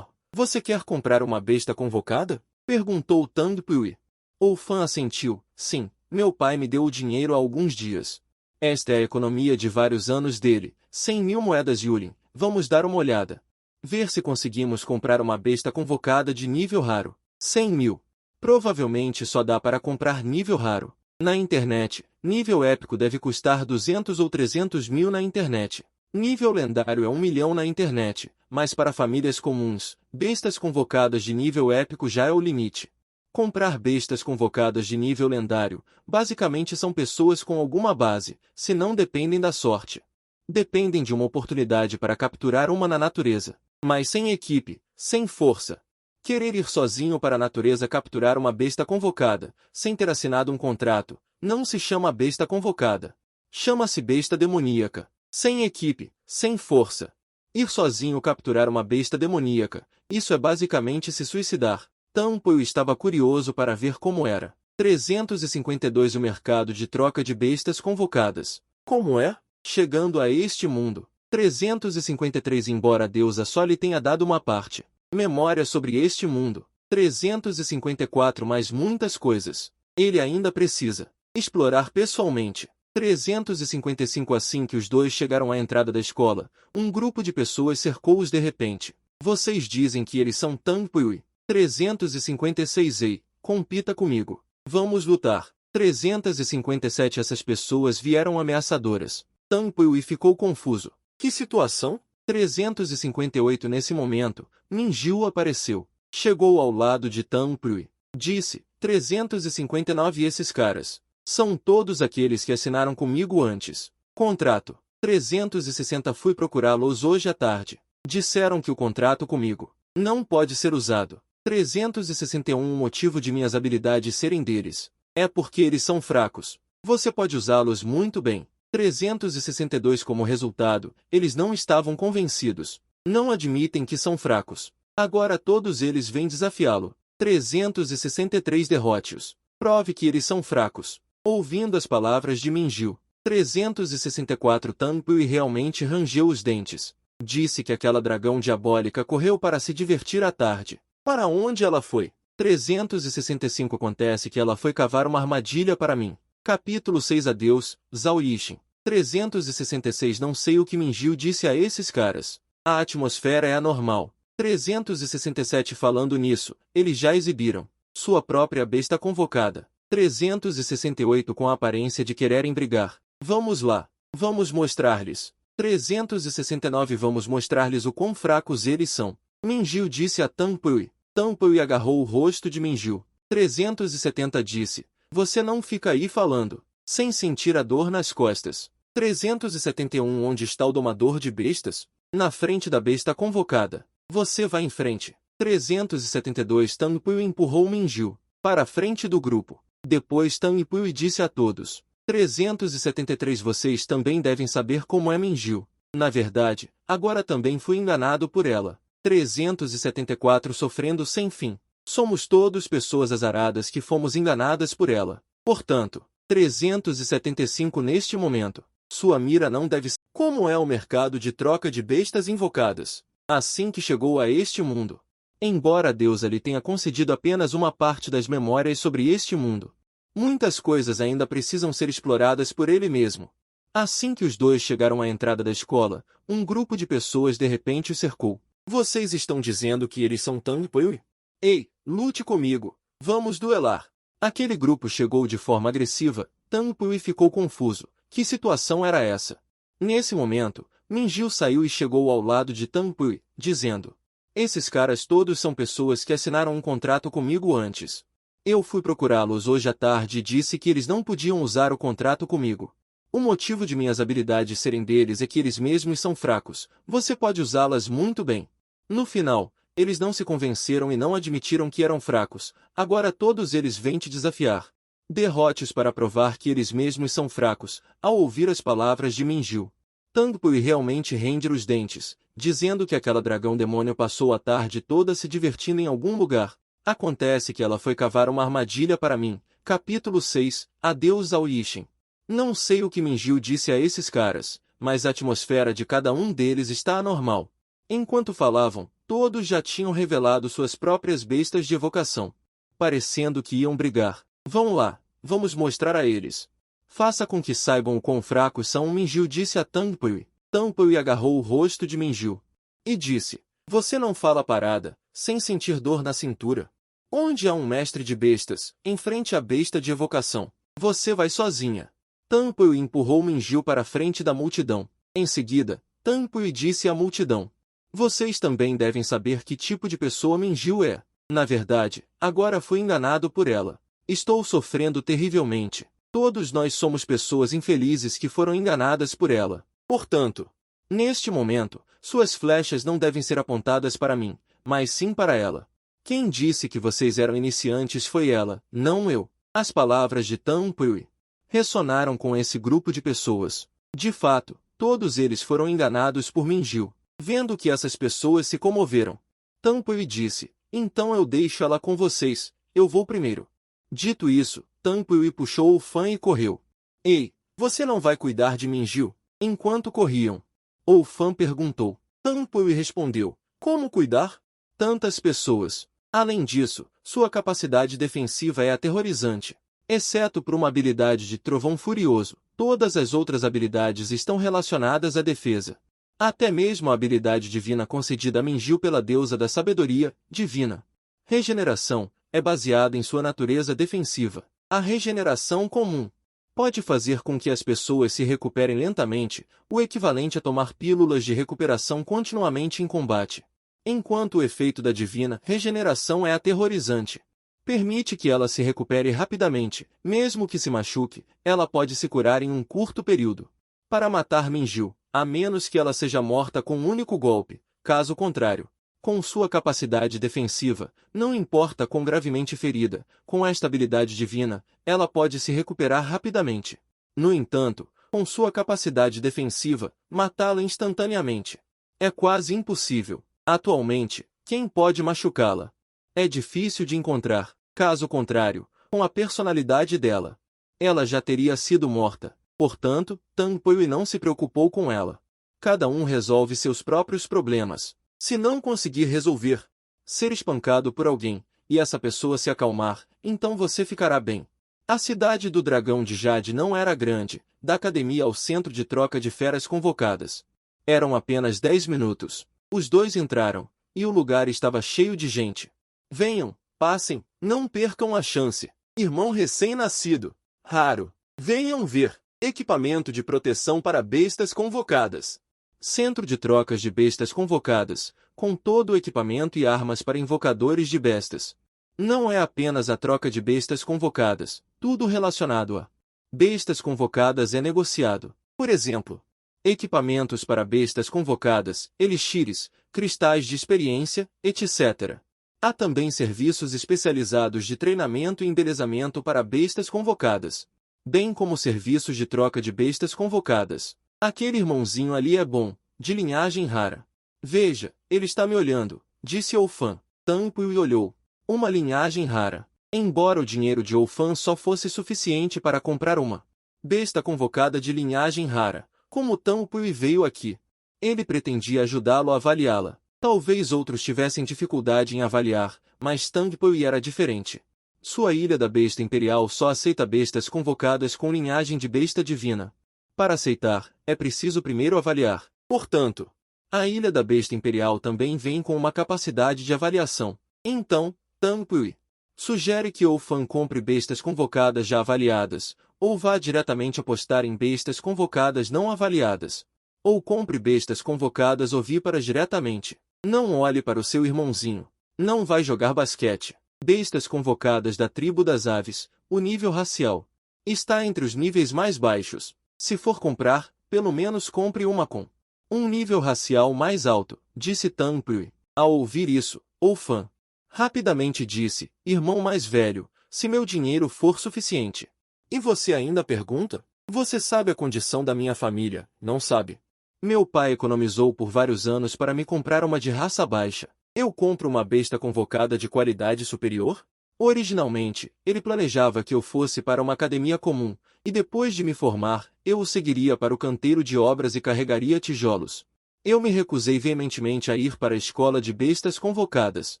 Você quer comprar uma besta convocada? Perguntou Tang Pui. O Fan assentiu, sim, meu pai me deu o dinheiro há alguns dias. Esta é a economia de vários anos dele, 100.000 moedas Yulin. Vamos dar uma olhada. Ver se conseguimos comprar uma besta convocada de nível raro. 100.000. Provavelmente só dá para comprar nível raro. Na internet, nível épico deve custar 200 ou 300 mil na internet. Nível lendário é 1 milhão na internet, mas para famílias comuns, bestas convocadas de nível épico já é o limite. Comprar bestas convocadas de nível lendário, basicamente são pessoas com alguma base, se não dependem da sorte. Dependem de uma oportunidade para capturar uma na natureza, mas sem equipe, sem força. Querer ir sozinho para a natureza capturar uma besta convocada, sem ter assinado um contrato, não se chama besta convocada. Chama-se besta demoníaca. Sem equipe, sem força. Ir sozinho capturar uma besta demoníaca, isso é basicamente se suicidar. Tang Pui estava curioso para ver como era. 352 O mercado de troca de bestas convocadas. Como é? Chegando a este mundo. 353 Embora a deusa só lhe tenha dado uma parte. Memória sobre este mundo. 354 Mais muitas coisas. Ele ainda precisa explorar pessoalmente. 355 Assim que os dois chegaram à entrada da escola, um grupo de pessoas cercou-os de repente. Vocês dizem que eles são Tang Pui. 356 Ei, compita comigo. Vamos lutar. 357 Essas pessoas vieram ameaçadoras. Tang Pui ficou confuso. Que situação? 358 Nesse momento, Minjiu apareceu. Chegou ao lado de Tang Pui. Disse, 359 Esses caras são todos aqueles que assinaram comigo antes. Contrato. 360 Fui procurá-los hoje à tarde. Disseram que o contrato comigo não pode ser usado. 361 O motivo de minhas habilidades serem deles é porque eles são fracos. Você pode usá-los muito bem. 362 Como resultado, eles não estavam convencidos. Não admitem que são fracos. Agora todos eles vêm desafiá-lo. 363 Derrote-os. Prove que eles são fracos. Ouvindo as palavras de Minjiu, 364 Tang Pui realmente rangeu os dentes. Disse que aquela dragão diabólica correu para se divertir à tarde. Para onde ela foi? 365 Acontece que ela foi cavar uma armadilha para mim. Capítulo 6 Adeus, Zhao Yixin. 366 Não sei o que Minjiu disse a esses caras. A atmosfera é anormal. 367 Falando nisso, eles já exibiram sua própria besta convocada. 368 Com a aparência de quererem brigar. Vamos lá. Vamos mostrar-lhes. 369 Vamos mostrar-lhes o quão fracos eles são. Minjiu disse a Tang Pui. Tang Pui agarrou o rosto de Minjiu. 370 Disse, você não fica aí falando, sem sentir a dor nas costas. 371 Onde está o domador de bestas? Na frente da besta convocada. Você vai em frente. 372 Tang Pui empurrou Minjiu para a frente do grupo. Depois Tang Pui disse a todos. 373 Vocês também devem saber como é Minjiu. Na verdade, agora também fui enganado por ela. 374 Sofrendo sem fim. Somos todos pessoas azaradas que fomos enganadas por ela. Portanto, 375 Neste momento, sua mira não deve ser. Como é o mercado de troca de bestas invocadas? Assim que chegou a este mundo. Embora Deus lhe tenha concedido apenas uma parte das memórias sobre este mundo, muitas coisas ainda precisam ser exploradas por ele mesmo. Assim que os dois chegaram à entrada da escola, um grupo de pessoas de repente o cercou. Vocês estão dizendo que eles são Tang Pui? Ei, lute comigo. Vamos duelar. Aquele grupo chegou de forma agressiva. Tang Pui ficou confuso. Que situação era essa? Nesse momento, Minjiu saiu e chegou ao lado de Tang Pui, dizendo: esses caras todos são pessoas que assinaram um contrato comigo antes. Eu fui procurá-los hoje à tarde e disse que eles não podiam usar o contrato comigo. O motivo de minhas habilidades serem deles é que eles mesmos são fracos. Você pode usá-las muito bem. No final, eles não se convenceram e não admitiram que eram fracos. Agora todos eles vêm te desafiar. Derrote-os para provar que eles mesmos são fracos. Ao ouvir as palavras de Minjiu, Tang Pui realmente rende os dentes, dizendo que aquela dragão demônio passou a tarde toda se divertindo em algum lugar. Acontece que ela foi cavar uma armadilha para mim. Capítulo 6 Adeus ao Yixin. Não sei o que Minjiu disse a esses caras, mas a atmosfera de cada um deles está anormal. Enquanto falavam, todos já tinham revelado suas próprias bestas de evocação, parecendo que iam brigar. Vão lá, vamos mostrar a eles. Faça com que saibam o quão fracos são. Minjiu disse a Tang Pui. Tang Pui agarrou o rosto de Minjiu e disse: você não fala parada, sem sentir dor na cintura. Onde há um mestre de bestas, em frente à besta de evocação, você vai sozinha. Tang Pui empurrou Minjiu para a frente da multidão. Em seguida, Tang Pui disse à multidão: vocês também devem saber que tipo de pessoa Minjiu é. Na verdade, agora fui enganado por ela. Estou sofrendo terrivelmente. Todos nós somos pessoas infelizes que foram enganadas por ela. Portanto, neste momento, suas flechas não devem ser apontadas para mim, mas sim para ela. Quem disse que vocês eram iniciantes foi ela, não eu. As palavras de Tang Pui ressonaram com esse grupo de pessoas. De fato, todos eles foram enganados por Minjiu. Vendo que essas pessoas se comoveram, Tang Pui disse: então eu deixo ela com vocês, eu vou primeiro. Dito isso, Tang Pui puxou o fã e correu. Ei, você não vai cuidar de Minjiu? Enquanto corriam, o fã perguntou. Tang Pui respondeu: como cuidar? Tantas pessoas. Além disso, sua capacidade defensiva é aterrorizante. Exceto por uma habilidade de trovão furioso, todas as outras habilidades estão relacionadas à defesa. Até mesmo a habilidade divina concedida a Mingyur pela deusa da sabedoria, divina regeneração, é baseada em sua natureza defensiva. A regeneração comum pode fazer com que as pessoas se recuperem lentamente, o equivalente a tomar pílulas de recuperação continuamente em combate. Enquanto o efeito da divina regeneração é aterrorizante. Permite que ela se recupere rapidamente, mesmo que se machuque, ela pode se curar em um curto período. Para matar Mingyur, a menos que ela seja morta com um único golpe, caso contrário, com sua capacidade defensiva, não importa quão gravemente ferida, com esta habilidade divina, ela pode se recuperar rapidamente. No entanto, com sua capacidade defensiva, matá-la instantaneamente é quase impossível. Atualmente, quem pode machucá-la? É difícil de encontrar, caso contrário, com a personalidade dela, ela já teria sido morta. Portanto, Tang Pui não se preocupou com ela. Cada um resolve seus próprios problemas. Se não conseguir resolver, ser espancado por alguém, e essa pessoa se acalmar, então você ficará bem. A cidade do Dragão de Jade não era grande, da academia ao centro de troca de feras convocadas. Eram apenas 10 minutos. Os dois entraram, e o lugar estava cheio de gente. Venham, passem, não percam a chance. Irmão recém-nascido. Raro. Venham ver. Equipamento de proteção para bestas convocadas. Centro de trocas de bestas convocadas, com todo o equipamento e armas para invocadores de bestas. Não é apenas a troca de bestas convocadas, tudo relacionado a bestas convocadas é negociado. Por exemplo, equipamentos para bestas convocadas, elixires, cristais de experiência, etc. Há também serviços especializados de treinamento e embelezamento para bestas convocadas, bem como serviços de troca de bestas convocadas. Aquele irmãozinho ali é bom, de linhagem rara. Veja, ele está me olhando, disse Oufan. Tang Pui olhou. Uma linhagem rara. Embora o dinheiro de Oufan só fosse suficiente para comprar uma besta convocada de linhagem rara, como Tang Pui veio aqui, ele pretendia ajudá-lo a avaliá-la. Talvez outros tivessem dificuldade em avaliar, mas Tang Pui era diferente. Sua ilha da besta imperial só aceita bestas convocadas com linhagem de besta divina. Para aceitar, é preciso primeiro avaliar. Portanto, a ilha da besta imperial também vem com uma capacidade de avaliação. Então, Tang Pui sugere que Oufan compre bestas convocadas já avaliadas, ou vá diretamente apostar em bestas convocadas não avaliadas. Ou compre bestas convocadas ovíparas diretamente. Não olhe para o seu irmãozinho. Não vai jogar basquete. Bestas convocadas da tribo das aves, o nível racial está entre os níveis mais baixos. Se for comprar, pelo menos compre uma com um nível racial mais alto, disse Tang Pui. Ao ouvir isso, Oufan rapidamente disse, irmão mais velho, se meu dinheiro for suficiente. E você ainda pergunta? Você sabe a condição da minha família, não sabe? Meu pai economizou por vários anos para me comprar uma de raça baixa. Eu compro uma besta convocada de qualidade superior? Originalmente, ele planejava que eu fosse para uma academia comum, e depois de me formar, eu o seguiria para o canteiro de obras e carregaria tijolos. Eu me recusei veementemente a ir para a escola de bestas convocadas.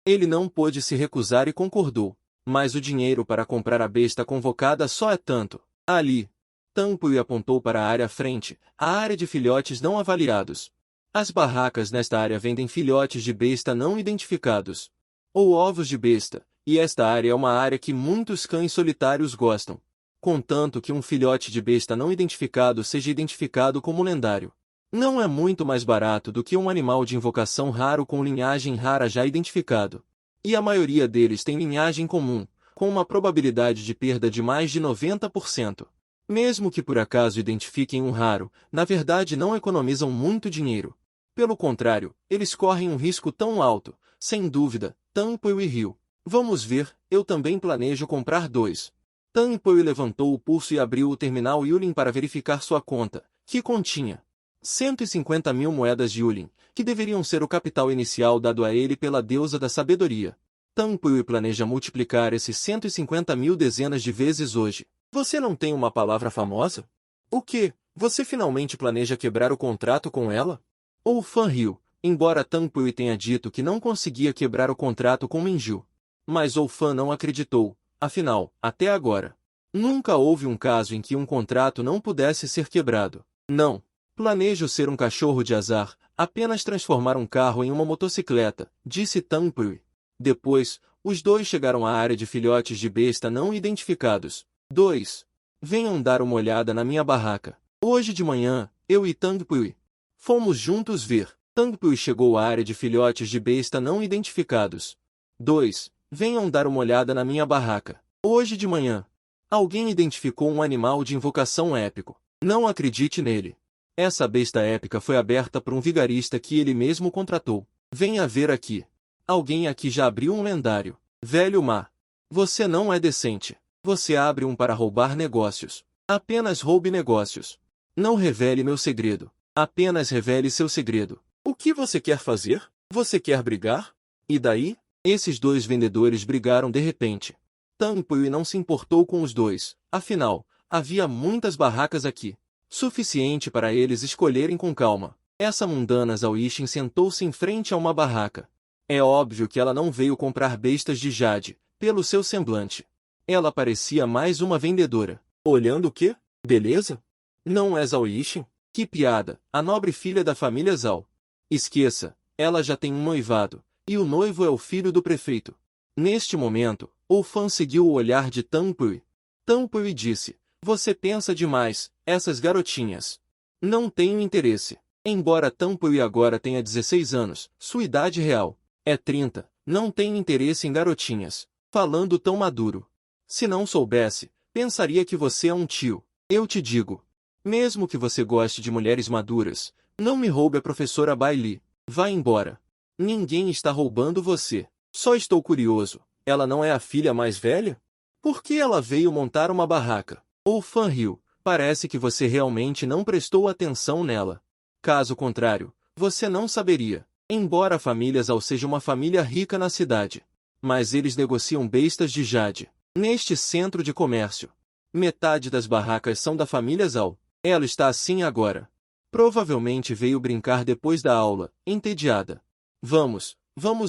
Ele não pôde se recusar e concordou. Mas o dinheiro para comprar a besta convocada só é tanto. Ali, Tang Pui apontou para a área à frente, a área de filhotes não avaliados. As barracas nesta área vendem filhotes de besta não identificados, ou ovos de besta, e esta área é uma área que muitos cães solitários gostam, contanto que um filhote de besta não identificado seja identificado como lendário. Não é muito mais barato do que um animal de invocação raro com linhagem rara já identificado. E a maioria deles tem linhagem comum, com uma probabilidade de perda de mais de 90%. Mesmo que por acaso identifiquem um raro, na verdade não economizam muito dinheiro. Pelo contrário, eles correm um risco tão alto, sem dúvida. Tang Pui riu. Vamos ver, eu também planejo comprar 2. Tang Pui levantou o pulso e abriu o terminal Yulin para verificar sua conta, que continha 150.000 moedas de Yulin, que deveriam ser o capital inicial dado a ele pela deusa da sabedoria. Tang Pui planeja multiplicar esses 150.000 dezenas de vezes hoje. Você não tem uma palavra famosa? O quê? Você finalmente planeja quebrar o contrato com ela? Oufan riu, embora Tang Pui tenha dito que não conseguia quebrar o contrato com Mingyur. Mas Oufan não acreditou, afinal, até agora, Nunca houve um caso em que um contrato não pudesse ser quebrado. Não. Planejo ser um cachorro de azar, apenas transformar um carro em uma motocicleta, disse Tanpui. Depois, os dois chegaram à área de filhotes de besta não identificados. 2. Venham dar uma olhada na minha barraca. Hoje de manhã, eu e Tanpui fomos juntos ver. Tanpui chegou à área de filhotes de besta não identificados. 2. Venham dar uma olhada na minha barraca. Hoje de manhã, alguém identificou um animal de invocação épico. Não acredite nele. Essa besta épica foi aberta por um vigarista que ele mesmo contratou. Venha ver aqui. Alguém aqui já abriu um lendário. Velho má. Você não é decente. Você abre um para roubar negócios. Apenas roube negócios. Não revele meu segredo. Apenas revele seu segredo. O que você quer fazer? Você quer brigar? E daí? Esses dois vendedores brigaram de repente. Tanpui não se importou com os dois. Afinal, havia muitas barracas aqui. Suficiente para eles escolherem com calma. Essa mundana Zhao sentou-se em frente a uma barraca. É óbvio que ela não veio comprar bestas de jade, pelo seu semblante. Ela parecia mais uma vendedora. Olhando o quê? Beleza? Não é Zhao? Que piada, a nobre filha da família Zhao. Esqueça, ela já tem um noivado, e o noivo é o filho do prefeito. Neste momento, Oufan seguiu o olhar de Tanpui. Tanpui disse, você pensa demais, essas garotinhas. Não tenho interesse. Embora Tanpui agora tenha 16 anos, sua idade real é 30, não tenho interesse em garotinhas. Falando tão maduro. Se não soubesse, pensaria que você é um tio. Eu te digo. Mesmo que você goste de mulheres maduras, não me roube a professora Bailey. Vá embora. Ninguém está roubando você. Só estou curioso. Ela não é a filha mais velha? Por que ela veio montar uma barraca? Oufan riu. Parece que você realmente não prestou atenção nela. Caso contrário, você não saberia. Embora a família Zhao seja uma família rica na cidade, mas eles negociam bestas de jade. Neste centro de comércio, metade das barracas são da família Zhao. Ela está assim agora. Provavelmente veio brincar depois da aula, entediada. Vamos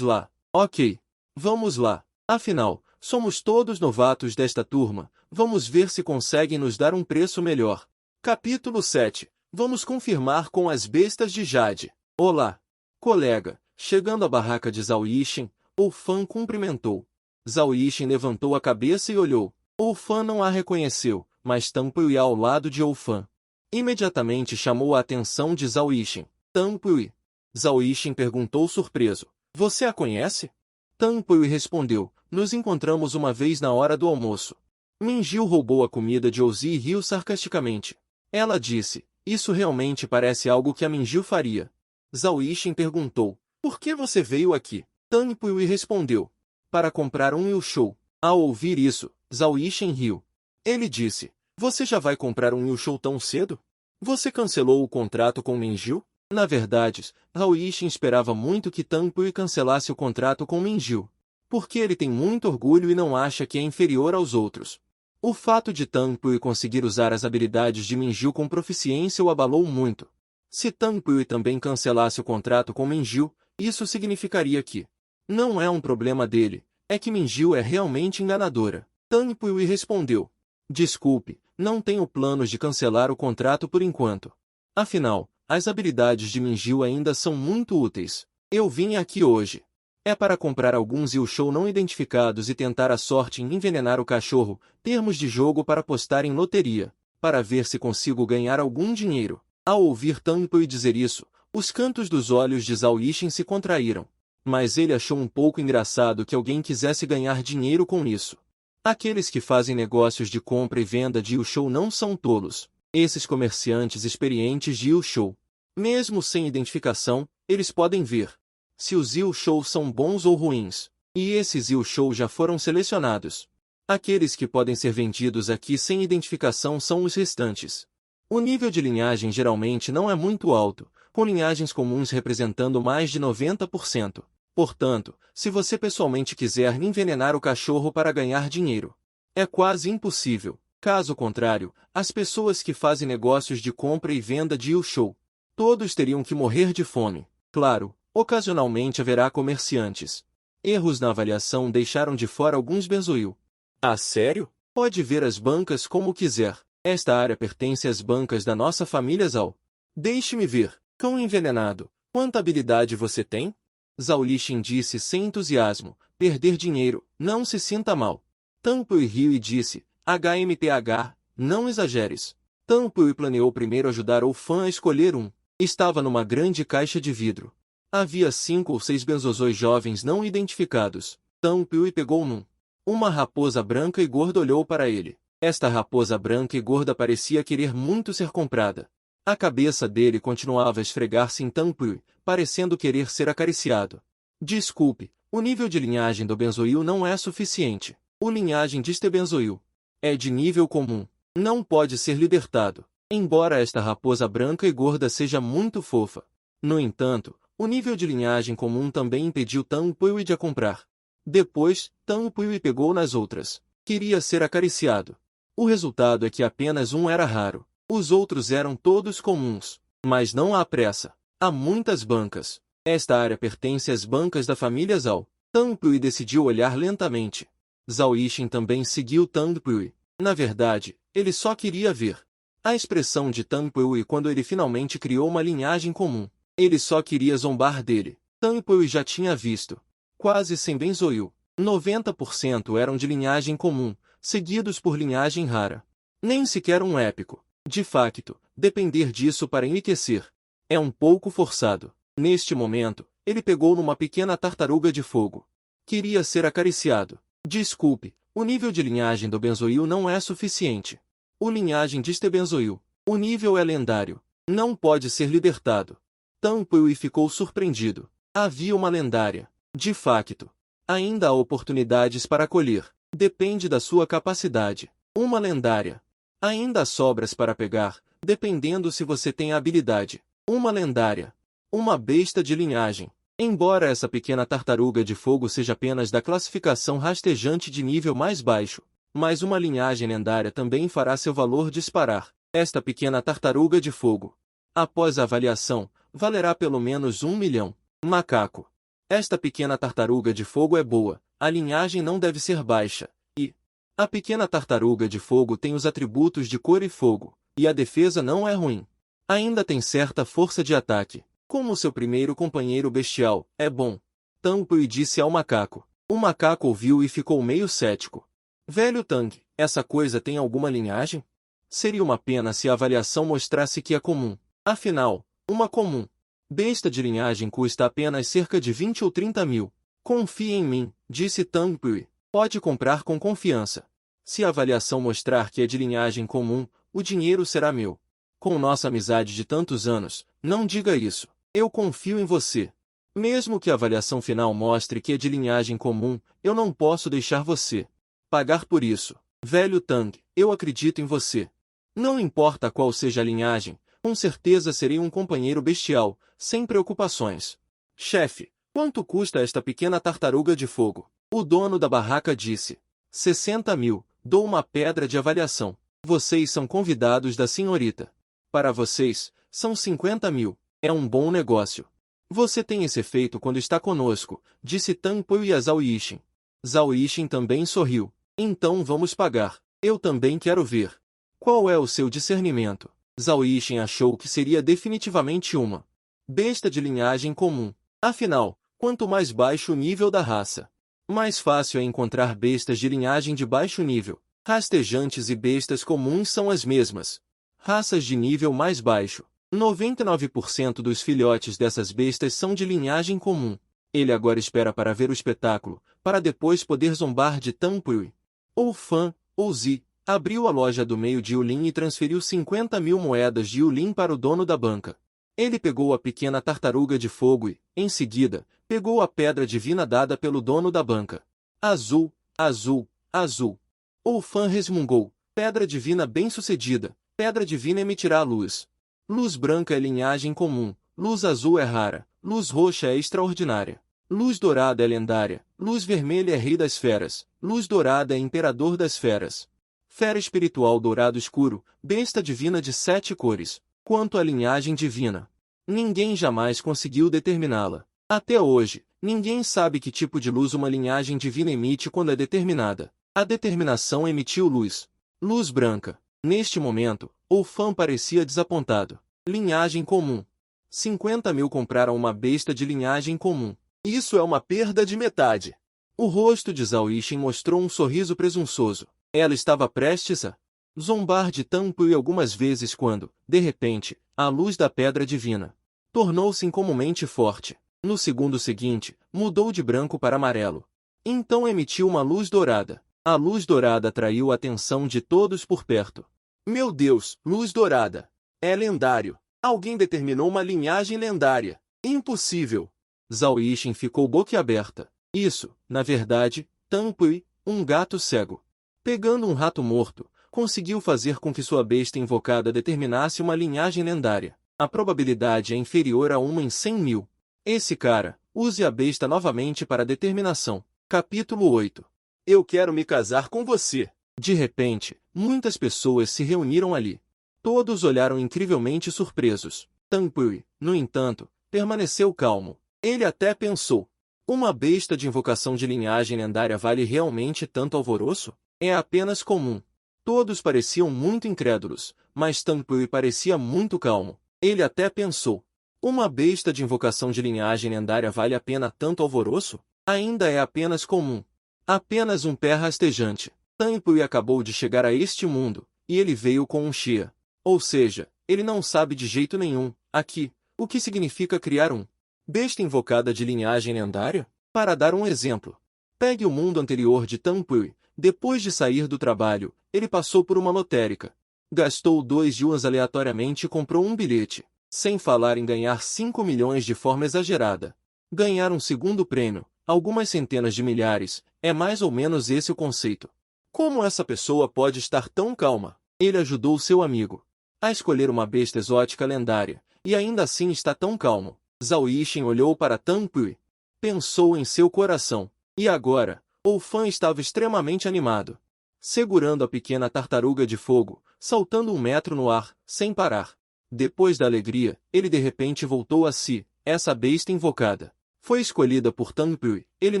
lá. Ok. Vamos lá. Afinal, somos todos novatos desta turma. Vamos ver se conseguem nos dar um preço melhor. Capítulo 7. Vamos confirmar com as bestas de jade. Olá, colega. Chegando à barraca de Zhao Yixin, Oufan cumprimentou. Zhao Yixin levantou a cabeça e olhou. Oufan não a reconheceu, mas Tanpui ao lado de Oufan imediatamente chamou a atenção de Zhao Yixin. Tanpui. Zhao Yixin perguntou surpreso. Você a conhece? Tanpui respondeu. Nos encontramos uma vez na hora do almoço. Minjiu roubou a comida de Ouzi e riu sarcasticamente. Ela disse, isso realmente parece algo que a Minjiu faria. Zhao Yixin perguntou, por que você veio aqui? Tanpui respondeu, para comprar um Yushu. Ao ouvir isso, Zhao Yixin riu. Ele disse, você já vai comprar um Yushu tão cedo? Você cancelou o contrato com Minjiu? Na verdade, Zhao Yixin esperava muito que Tanpui cancelasse o contrato com Minjiu, porque ele tem muito orgulho e não acha que é inferior aos outros. O fato de Tanpui conseguir usar as habilidades de Minjiu com proficiência o abalou muito. Se Tanpui também cancelasse o contrato com Minjiu, isso significaria que não é um problema dele, é que Minjiu é realmente enganadora. Tanpui respondeu, desculpe, não tenho planos de cancelar o contrato por enquanto. Afinal, as habilidades de Minjiu ainda são muito úteis. Eu vim aqui hoje. É para comprar alguns Yushu não identificados e tentar a sorte em envenenar o cachorro, termos de jogo para apostar em loteria, para ver se consigo ganhar algum dinheiro. Ao ouvir Tanpui dizer isso, os cantos dos olhos de Zhao Yixin se contraíram. Mas ele achou um pouco engraçado que alguém quisesse ganhar dinheiro com isso. Aqueles que fazem negócios de compra e venda de Yushu não são tolos. Esses comerciantes experientes de Yushu, mesmo sem identificação, eles podem ver se os Yushu são bons ou ruins. E esses Yushu já foram selecionados. Aqueles que podem ser vendidos aqui sem identificação são os restantes. O nível de linhagem geralmente não é muito alto, com linhagens comuns representando mais de 90%. Portanto, se você pessoalmente quiser envenenar o cachorro para ganhar dinheiro, é quase impossível. Caso contrário, as pessoas que fazem negócios de compra e venda de Yushu, todos teriam que morrer de fome. Claro, ocasionalmente haverá comerciantes. Erros na avaliação deixaram de fora alguns Benzoil. Ah, sério? Pode ver as bancas como quiser. Esta área pertence às bancas da nossa família Zhao. Deixe-me ver, cão envenenado. Quanta habilidade você tem? Zhao Lixin disse sem entusiasmo. Perder dinheiro, não se sinta mal. Tang Pui riu e disse, HMTH, não exageres. Tang Pui planeou primeiro ajudar o fã a escolher um. Estava numa grande caixa de vidro. Havia 5 ou 6 benzozóis jovens não identificados. Tang Pui pegou num. Uma raposa branca e gorda olhou para ele. Esta raposa branca e gorda parecia querer muito ser comprada. A cabeça dele continuava a esfregar-se em Tang Pui, parecendo querer ser acariciado. Desculpe, o nível de linhagem do benzoil não é suficiente. O linhagem de este benzoil é de nível comum. Não pode ser libertado. Embora esta raposa branca e gorda seja muito fofa. No entanto, o nível de linhagem comum também impediu Tang Pui de a comprar. Depois, Tang Pui pegou nas outras. Queria ser acariciado. O resultado é que apenas um era raro. Os outros eram todos comuns. Mas não há pressa. Há muitas bancas. Esta área pertence às bancas da família Zhao. Tang Pui decidiu olhar lentamente. Zhao Yixin também seguiu Tang Pui. Na verdade, ele só queria ver. A expressão de Tang Pui quando ele finalmente criou uma linhagem comum. Ele só queria zombar dele. Tang Pui já tinha visto. Quase 100 benzoil. 90% eram de linhagem comum, seguidos por linhagem rara. Nem sequer um épico. De facto, depender disso para enriquecer é um pouco forçado. Neste momento, ele pegou numa pequena tartaruga de fogo. Queria ser acariciado. Desculpe, o nível de linhagem do benzoil não é suficiente. O linhagem de este benzoil. O nível é lendário. Não pode ser libertado. Tang Pui ficou surpreendido. Havia uma lendária. De facto, ainda há oportunidades para colher. Depende da sua capacidade. Uma lendária. Ainda há sobras para pegar, dependendo se você tem a habilidade. Uma lendária. Uma besta de linhagem. Embora essa pequena tartaruga de fogo seja apenas da classificação rastejante de nível mais baixo, mas uma linhagem lendária também fará seu valor disparar. Esta pequena tartaruga de fogo, após a avaliação, valerá pelo menos 1 milhão. Macaco. Esta pequena tartaruga de fogo é boa, a linhagem não deve ser baixa, e a pequena tartaruga de fogo tem os atributos de cor e fogo, e a defesa não é ruim. Ainda tem certa força de ataque. Como seu primeiro companheiro bestial, é bom. Tang Pui disse ao macaco. O macaco ouviu e ficou meio cético. Velho Tang, essa coisa tem alguma linhagem? Seria uma pena se a avaliação mostrasse que é comum. Afinal, uma comum besta de linhagem custa apenas cerca de 20 ou 30 mil. Confie em mim, disse Tang Pui. Pode comprar com confiança. Se a avaliação mostrar que é de linhagem comum, o dinheiro será meu. Com nossa amizade de tantos anos, não diga isso. Eu confio em você. Mesmo que a avaliação final mostre que é de linhagem comum, eu não posso deixar você pagar por isso. Velho Tang, eu acredito em você. Não importa qual seja a linhagem, com certeza serei um companheiro bestial, sem preocupações. Chefe, quanto custa esta pequena tartaruga de fogo? O dono da barraca disse. 60 mil, dou uma pedra de avaliação. Vocês são convidados da senhorita. Para vocês, são 50 mil. É um bom negócio. Você tem esse efeito quando está conosco, disse Tang Pui a Zhao Yixin. Zhao Yixin também sorriu. Então vamos pagar. Eu também quero ver. Qual é o seu discernimento? Zhao Yixin achou que seria definitivamente uma besta de linhagem comum. Afinal, quanto mais baixo o nível da raça, mais fácil é encontrar bestas de linhagem de baixo nível. Rastejantes e bestas comuns são as mesmas. Raças de nível mais baixo. 99% dos filhotes dessas bestas são de linhagem comum. Ele agora espera para ver o espetáculo, para depois poder zombar de Tang Pui. Ou Fan, ou Zi, abriu a loja do meio de Yulin e transferiu 50 mil moedas de Yulin para o dono da banca. Ele pegou a pequena tartaruga de fogo e, em seguida, pegou a pedra divina dada pelo dono da banca. Azul, azul, azul. Ou Fan resmungou. Pedra divina bem-sucedida. Pedra divina emitirá luz. Luz branca é linhagem comum. Luz azul é rara. Luz roxa é extraordinária. Luz dourada é lendária. Luz vermelha é rei das feras. Luz dourada é imperador das feras. Fera espiritual dourado escuro. Besta divina de 7 cores. Quanto à linhagem divina, ninguém jamais conseguiu determiná-la. Até hoje, ninguém sabe que tipo de luz uma linhagem divina emite quando é determinada. A determinação emitiu luz. Luz branca. Neste momento, Oufan parecia desapontado. Linhagem comum. 50.000 compraram uma besta de linhagem comum. Isso é uma perda de metade. O rosto de Zhao Yixin mostrou um sorriso presunçoso. Ela estava prestes a zombar de Tang Pui algumas vezes quando, de repente, a luz da pedra divina tornou-se incomumente forte. No segundo seguinte, mudou de branco para amarelo. Então emitiu uma luz dourada. A luz dourada atraiu a atenção de todos por perto. Meu Deus, luz dourada! É lendário! Alguém determinou uma linhagem lendária. Impossível! Zhao Yixin ficou boquiaberta. Isso, na verdade, Tang Pui, um gato cego, pegando um rato morto, conseguiu fazer com que sua besta invocada determinasse uma linhagem lendária. A probabilidade é inferior a 1 em 100.000. Esse cara, use a besta novamente para a determinação. Capítulo 8. Eu quero me casar com você. De repente, muitas pessoas se reuniram ali. Todos olharam incrivelmente surpresos. Tang Pui, no entanto, permaneceu calmo. Ele até pensou: uma besta de invocação de linhagem lendária vale realmente tanto alvoroço? É apenas comum. Todos pareciam muito incrédulos, mas Tang Pui parecia muito calmo. Ele até pensou: uma besta de invocação de linhagem lendária vale a pena tanto alvoroço? Ainda é apenas comum. Apenas um pé rastejante. Tang Pui acabou de chegar a este mundo, e ele veio com um Xia. Ou seja, ele não sabe de jeito nenhum, aqui, o que significa criar um besta invocada de linhagem lendária? Para dar um exemplo, pegue o mundo anterior de Tang Pui. Depois de sair do trabalho, ele passou por uma lotérica. Gastou 2 yuans aleatoriamente e comprou um bilhete. Sem falar em ganhar 5 milhões de forma exagerada. Ganhar um segundo prêmio, algumas centenas de milhares, é mais ou menos esse o conceito. Como essa pessoa pode estar tão calma? Ele ajudou seu amigo a escolher uma besta exótica lendária, e ainda assim está tão calmo. Zhao Yixin olhou para Tang Pui. Pensou em seu coração. E agora? Oufan estava extremamente animado. Segurando a pequena tartaruga de fogo, saltando 1 metro no ar, sem parar. Depois da alegria, ele de repente voltou a si. Essa besta invocada foi escolhida por Tang Pui. Ele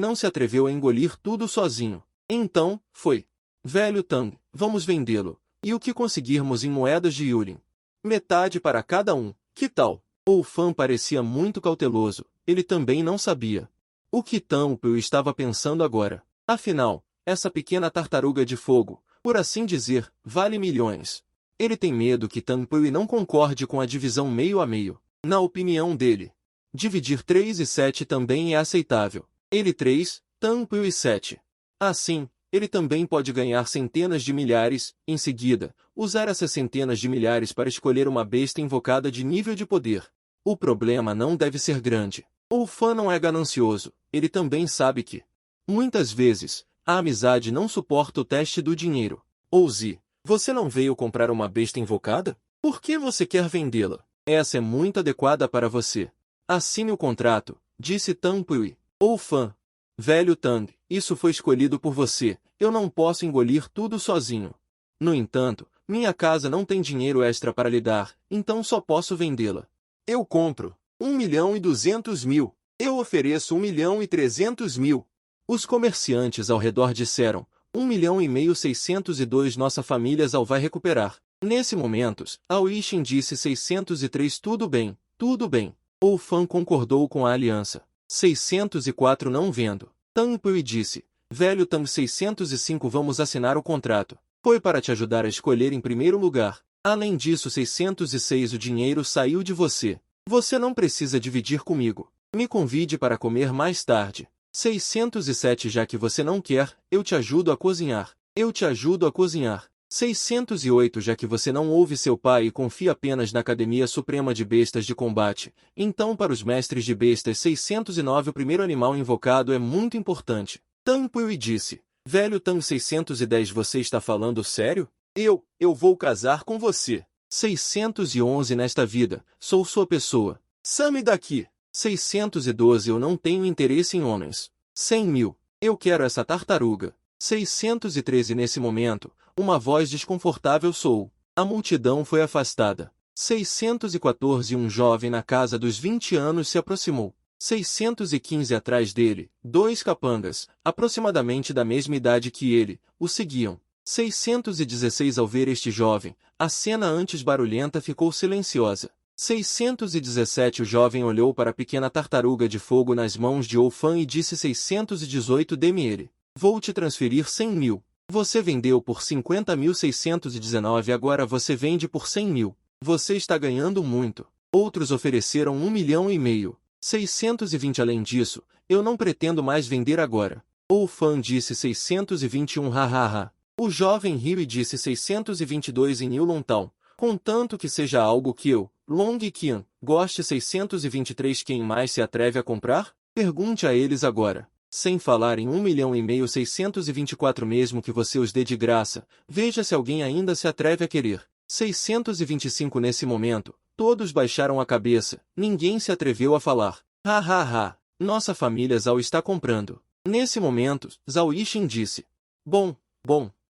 não se atreveu a engolir tudo sozinho. Então, foi. Velho Tang, vamos vendê-lo. E o que conseguirmos em moedas de Yulin? Metade para cada um. Que tal? Oufan parecia muito cauteloso. Ele também não sabia o que Tang Pui estava pensando agora. Afinal, essa pequena tartaruga de fogo, por assim dizer, vale milhões. Ele tem medo que Tang Pui não concorde com a divisão meio a meio. Na opinião dele, dividir 3 e 7 também é aceitável. Ele 3, Tang Pui 7. Assim, ele também pode ganhar centenas de milhares. Em seguida, usar essas centenas de milhares para escolher uma besta invocada de nível de poder. O problema não deve ser grande. Oufan não é ganancioso. Ele também sabe que, muitas vezes, a amizade não suporta o teste do dinheiro. Ouzi, você não veio comprar uma besta invocada? Por que você quer vendê-la? Essa é muito adequada para você. Assine o contrato, disse Tang Pui. Oufan. Velho Tang, isso foi escolhido por você. Eu não posso engolir tudo sozinho. No entanto, minha casa não tem dinheiro extra para lhe dar, então só posso vendê-la. Eu compro 1.200.000. Eu ofereço 1.300.000. Os comerciantes ao redor disseram, 1.500.602 nossa família Zhao vai recuperar. Nesse momento, Zhao Yixin disse 603 tudo bem, tudo bem. Oufan concordou com a aliança. 604 não vendo. Tang Pui disse, velho Tang 605 vamos assinar o contrato. Foi para te ajudar a escolher em primeiro lugar. Além disso 606 o dinheiro saiu de você. Você não precisa dividir comigo. Me convide para comer mais tarde. 607 já que você não quer, eu te ajudo a cozinhar. Eu te ajudo a cozinhar. 608 já que você não ouve seu pai e confia apenas na Academia Suprema de Bestas de Combate, então para os mestres de bestas 609 o primeiro animal invocado é muito importante. Tang Pui disse, velho Tang 610 você está falando sério? Eu vou casar com você. 611 nesta vida, sou sua pessoa. Some daqui. 612 eu não tenho interesse em homens. 100.000, eu quero essa tartaruga. 613 nesse momento, uma voz desconfortável soou. A multidão foi afastada. 614 um jovem na casa dos 20 anos se aproximou. 615 atrás dele, 2 capangas, aproximadamente da mesma idade que ele, o seguiam. 616 Ao ver este jovem, a cena antes barulhenta ficou silenciosa. 617 O jovem olhou para a pequena tartaruga de fogo nas mãos de Oufan e disse: 618 Dê-me ele. Vou te transferir 100.000. Você vendeu por 50.619, agora você vende por 100.000. Você está ganhando muito. Outros ofereceram 1,5 milhão. 620 Além disso, eu não pretendo mais vender agora. Oufan disse 621 Hahaha. O jovem riu e disse 622 em Yulontown. Contanto que seja algo que eu, Long Qian, goste. 623 Quem mais se atreve a comprar? Pergunte a eles agora. Sem falar em 1,5 milhão. 624 Mesmo que você os dê de graça, veja se alguém ainda se atreve a querer. 625 Nesse momento, todos baixaram a cabeça, ninguém se atreveu a falar. Ha. Nossa família Zhao está comprando. Nesse momento, Zhao Yixin disse. Bom.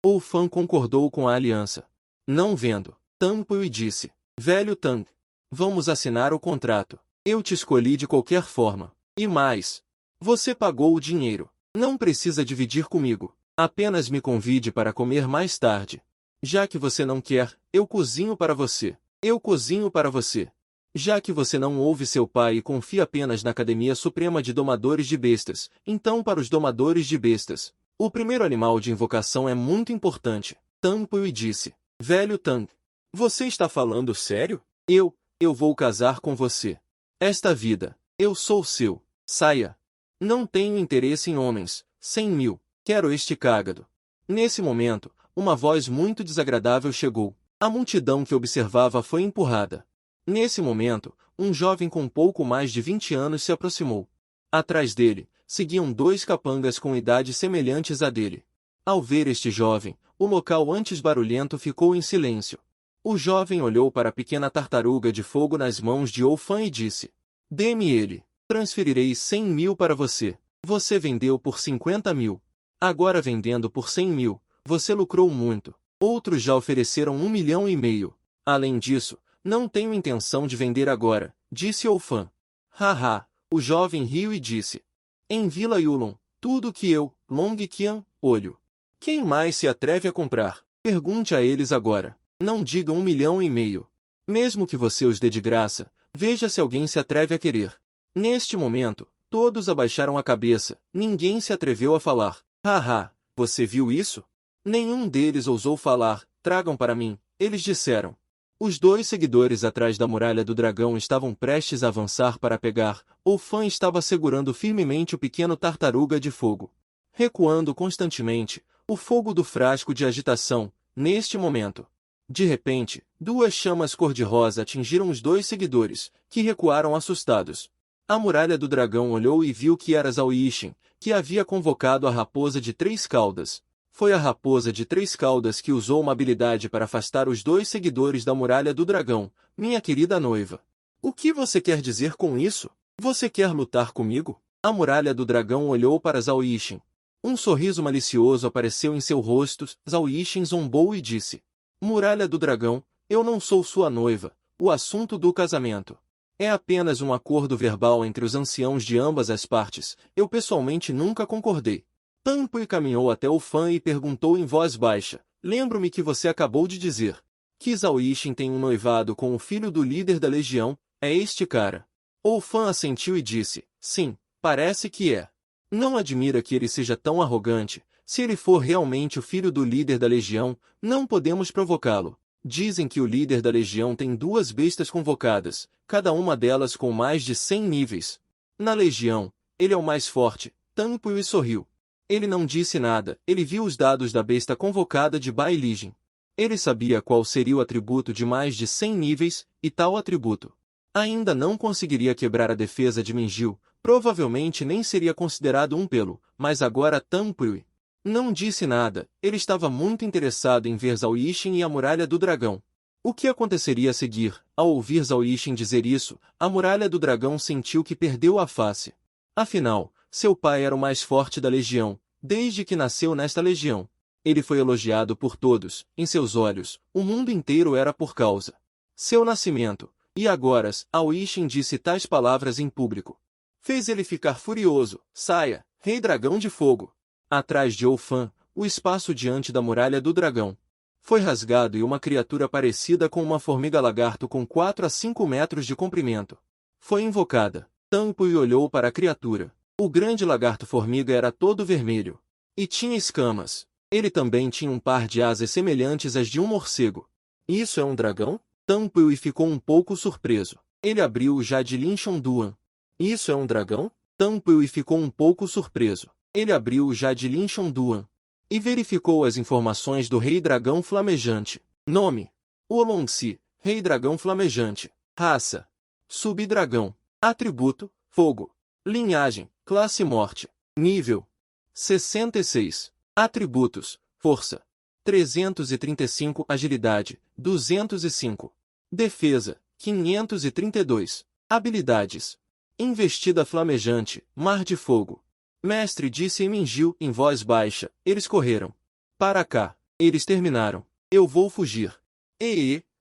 Oufan concordou com a aliança. Não vendo. Tang Pui disse. Velho Tang. Vamos assinar o contrato. Eu te escolhi de qualquer forma. E mais. Você pagou o dinheiro. Não precisa dividir comigo. Apenas me convide para comer mais tarde. Já que você não quer, eu cozinho para você. Eu cozinho para você. Já que você não ouve seu pai e confia apenas na Academia Suprema de Domadores de Bestas, então para os domadores de bestas, o primeiro animal de invocação é muito importante. Tang Pui disse. Velho Tang. Você está falando sério? Eu vou casar com você. Esta vida, eu sou seu. Saia. Não tenho interesse em homens. 100.000. Quero este cágado. Nesse momento, uma voz muito desagradável chegou. A multidão que observava foi empurrada. Nesse momento, um jovem com pouco mais de 20 anos se aproximou. Atrás dele, seguiam 2 capangas com idades semelhantes à dele. Ao ver este jovem, o local antes barulhento ficou em silêncio. O jovem olhou para a pequena tartaruga de fogo nas mãos de Oufan e disse. Dê-me ele. Transferirei 100.000 para você. Você vendeu por 50.000. Agora vendendo por 100.000, você lucrou muito. Outros já ofereceram 1,5 milhão. Além disso, não tenho intenção de vender agora, disse Oufan. Haha, o jovem riu e disse. Em Vila Yulon, tudo que eu, Long Qian, olho. Quem mais se atreve a comprar? Pergunte a eles agora. Não diga 1,5 milhão. Mesmo que você os dê de graça, veja se alguém se atreve a querer. Neste momento, todos abaixaram a cabeça, ninguém se atreveu a falar. Haha, você viu isso? Nenhum deles ousou falar. Tragam para mim, eles disseram. Os 2 seguidores atrás da muralha do dragão estavam prestes a avançar para pegar. Oufan estava segurando firmemente o pequeno tartaruga de fogo. Recuando constantemente, o fogo do frasco de agitação, neste momento. De repente, 2 chamas cor-de-rosa atingiram os 2 seguidores, que recuaram assustados. A muralha do dragão olhou e viu que era Zhao Yixin, que havia convocado a raposa de 3 caudas. Foi a raposa de 3 caudas que usou uma habilidade para afastar os 2 seguidores da muralha do dragão, minha querida noiva. O que você quer dizer com isso? Você quer lutar comigo? A muralha do dragão olhou para Zhao Yixin. Um sorriso malicioso apareceu em seu rosto. Zhao Yixin zombou e disse. Muralha do dragão, eu não sou sua noiva. O assunto do casamento é apenas um acordo verbal entre os anciãos de ambas as partes. Eu pessoalmente nunca concordei. Tang Pui caminhou até Oufan e perguntou em voz baixa. Lembro-me que você acabou de dizer que Zhao Yixin tem um noivado com o filho do líder da legião. É este cara? Oufan assentiu e disse. Sim, parece que é. Não admira que ele seja tão arrogante. Se ele for realmente o filho do líder da legião, não podemos provocá-lo. Dizem que o líder da legião tem 2 bestas convocadas, cada uma delas com mais de 100 níveis. Na legião, ele é o mais forte. Tang Pui sorriu. Ele não disse nada, ele viu os dados da besta convocada de Bai Lijin. Ele sabia qual seria o atributo de mais de 100 níveis, e tal atributo ainda não conseguiria quebrar a defesa de Minjil, provavelmente nem seria considerado um pelo, mas agora Tang Pui não disse nada, ele estava muito interessado em ver Zhao Yixin e a muralha do dragão. O que aconteceria a seguir? Ao ouvir Zhao Yixin dizer isso, a muralha do dragão sentiu que perdeu a face. Afinal, seu pai era o mais forte da legião, desde que nasceu nesta legião. Ele foi elogiado por todos, em seus olhos, o mundo inteiro era por causa seu nascimento. E agora, Zhao Yixin disse tais palavras em público. Fez ele ficar furioso. Saia, Rei Dragão de Fogo! Atrás de Oufan, o espaço diante da muralha do dragão foi rasgado e uma criatura parecida com uma formiga-lagarto com 4 a 5 metros de comprimento foi invocada. Tanpui olhou para a criatura. O grande lagarto-formiga era todo vermelho e tinha escamas. Ele também tinha um par de asas semelhantes às de um morcego. Isso é um dragão? Tanpui ficou um pouco surpreso. Ele abriu o Jadilin Shonduan. Isso é um dragão? Tanpui ficou um pouco surpreso. Ele abriu o Jadilin Shonduan e verificou as informações do Rei Dragão Flamejante. Nome: Wolongsi, Rei Dragão Flamejante. Raça: Subdragão. Atributo: Fogo. Linhagem: Classe Morte. Nível: 66. Atributos: Força: 335. Agilidade: 205. Defesa: 532. Habilidades: Investida Flamejante, Mar de Fogo. Mestre, disse Mingiu em voz baixa. Eles correram para cá. Eles terminaram. Eu vou fugir.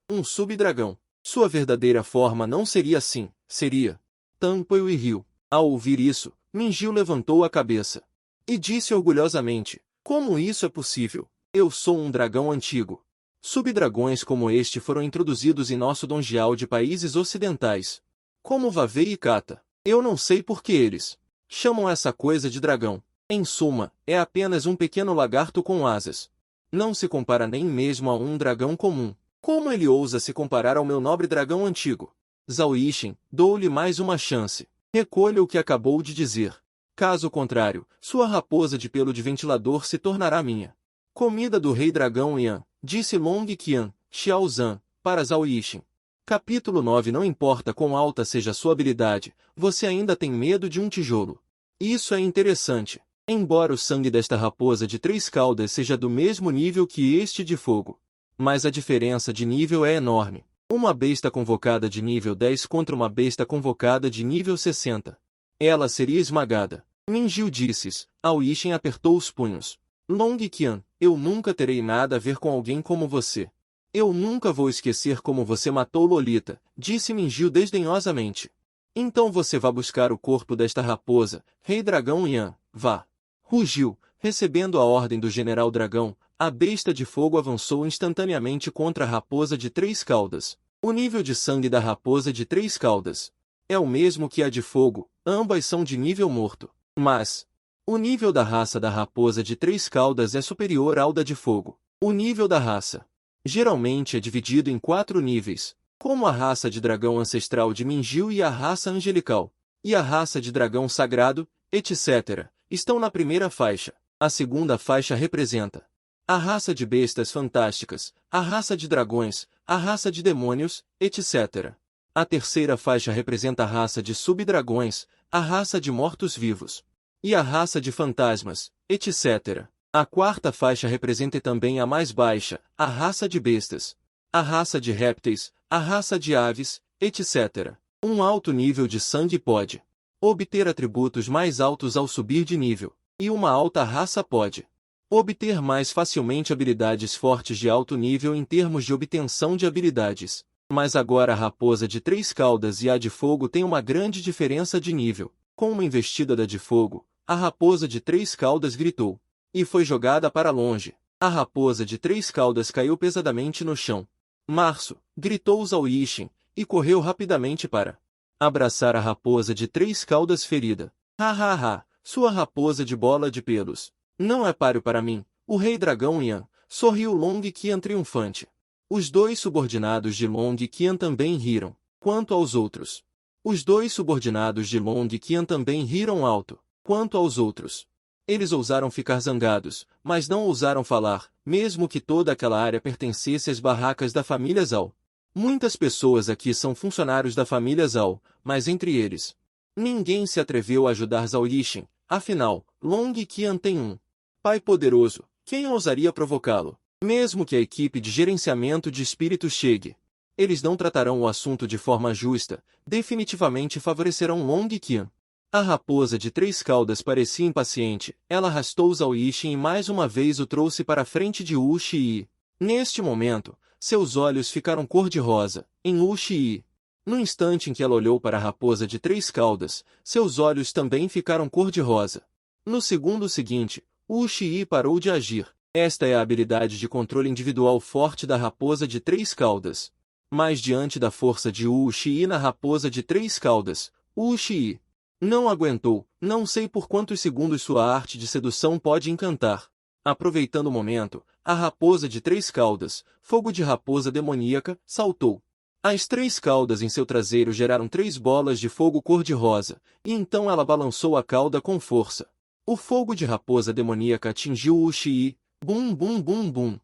Um subdragão. Sua verdadeira forma não seria assim, seria. Tanpui riu. Ao ouvir isso, Mingiu levantou a cabeça e disse orgulhosamente: como isso é possível? Eu sou um dragão antigo. Subdragões como este foram introduzidos em nosso donjial de países ocidentais, como Vavei e Kata. Eu não sei por que eles chamam essa coisa de dragão. Em suma, é apenas um pequeno lagarto com asas. Não se compara nem mesmo a um dragão comum. Como ele ousa se comparar ao meu nobre dragão antigo? Zhao Yixin, dou-lhe mais uma chance. Recolha o que acabou de dizer. Caso contrário, sua raposa de pelo de ventilador se tornará minha. Comida do Rei Dragão Yan, disse Long Qian, Xiaozan, para Zhao Yixin. Capítulo 9. Não importa quão alta seja sua habilidade, você ainda tem medo de um tijolo. Isso é interessante. Embora o sangue desta raposa de 3 caudas seja do mesmo nível que este de fogo, mas a diferença de nível é enorme. Uma besta convocada de nível 10 contra uma besta convocada de nível 60. Ela seria esmagada. Mingiu disse. Ao Yixin apertou os punhos. Long Qian, eu nunca terei nada a ver com alguém como você. Eu nunca vou esquecer como você matou Lolita, disse Mingiu desdenhosamente. Então você vá buscar o corpo desta raposa, Rei Dragão Yan, vá. Rugiu, recebendo a ordem do General Dragão, a besta de fogo avançou instantaneamente contra a raposa de 3 caudas. O nível de sangue da raposa de 3 caudas é o mesmo que a de fogo, ambas são de nível morto. Mas o nível da raça da raposa de 3 caudas é superior ao da de fogo. O nível da raça geralmente é dividido em 4 níveis, como a raça de dragão ancestral de Mingiu e a raça angelical, e a raça de dragão sagrado, etc., estão na primeira faixa. A segunda faixa representa a raça de bestas fantásticas, a raça de dragões, a raça de demônios, etc. A terceira faixa representa a raça de subdragões, a raça de mortos-vivos, e a raça de fantasmas, etc. A quarta faixa representa também a mais baixa, a raça de bestas, a raça de répteis, a raça de aves, etc. Um alto nível de sangue pode obter atributos mais altos ao subir de nível, e uma alta raça pode obter mais facilmente habilidades fortes de alto nível em termos de obtenção de habilidades. Mas agora a raposa de 3 caudas e a de fogo têm uma grande diferença de nível. Com uma investida da de fogo, a raposa de 3 caudas gritou e foi jogada para longe. A raposa de 3 caudas caiu pesadamente no chão. Março, gritou Zhao Yixin, e correu rapidamente para abraçar a raposa de 3 caudas ferida. Ha ha ha, sua raposa de bola de pelos. Não é páreo para mim, o Rei Dragão Yan, sorriu Long Qian triunfante. Os 2 subordinados de Long Qian também riram. Quanto aos outros, os 2 subordinados de Long Qian também riram alto. Quanto aos outros, eles ousaram ficar zangados, mas não ousaram falar, mesmo que toda aquela área pertencesse às barracas da família Zhao. Muitas pessoas aqui são funcionários da família Zhao, mas entre eles, ninguém se atreveu a ajudar Zhao Yixin. Afinal, Long Qian tem um pai poderoso. Quem ousaria provocá-lo? Mesmo que a equipe de gerenciamento de espíritos chegue, eles não tratarão o assunto de forma justa, definitivamente favorecerão Long Qian. A raposa de 3 caudas parecia impaciente, ela arrastou Zhao Yixin e mais uma vez o trouxe para a frente de Wu Xi. Neste momento, seus olhos ficaram cor-de-rosa, em Wu Xi. No instante em que ela olhou para a raposa de 3 caudas, seus olhos também ficaram cor-de-rosa. No segundo seguinte, Wu Xi parou de agir. Esta é a habilidade de controle individual forte da raposa de 3 caudas. Mas diante da força de Wu Xi na raposa de 3 caudas, Wu Xi não aguentou. Não sei por quantos segundos sua arte de sedução pode encantar. Aproveitando o momento, a raposa de 3 caudas, fogo de raposa demoníaca, saltou. As 3 caudas em seu traseiro geraram 3 bolas de fogo cor-de-rosa, e então ela balançou a cauda com força. O fogo de raposa demoníaca atingiu Wu Xi. Bum bum bum bum.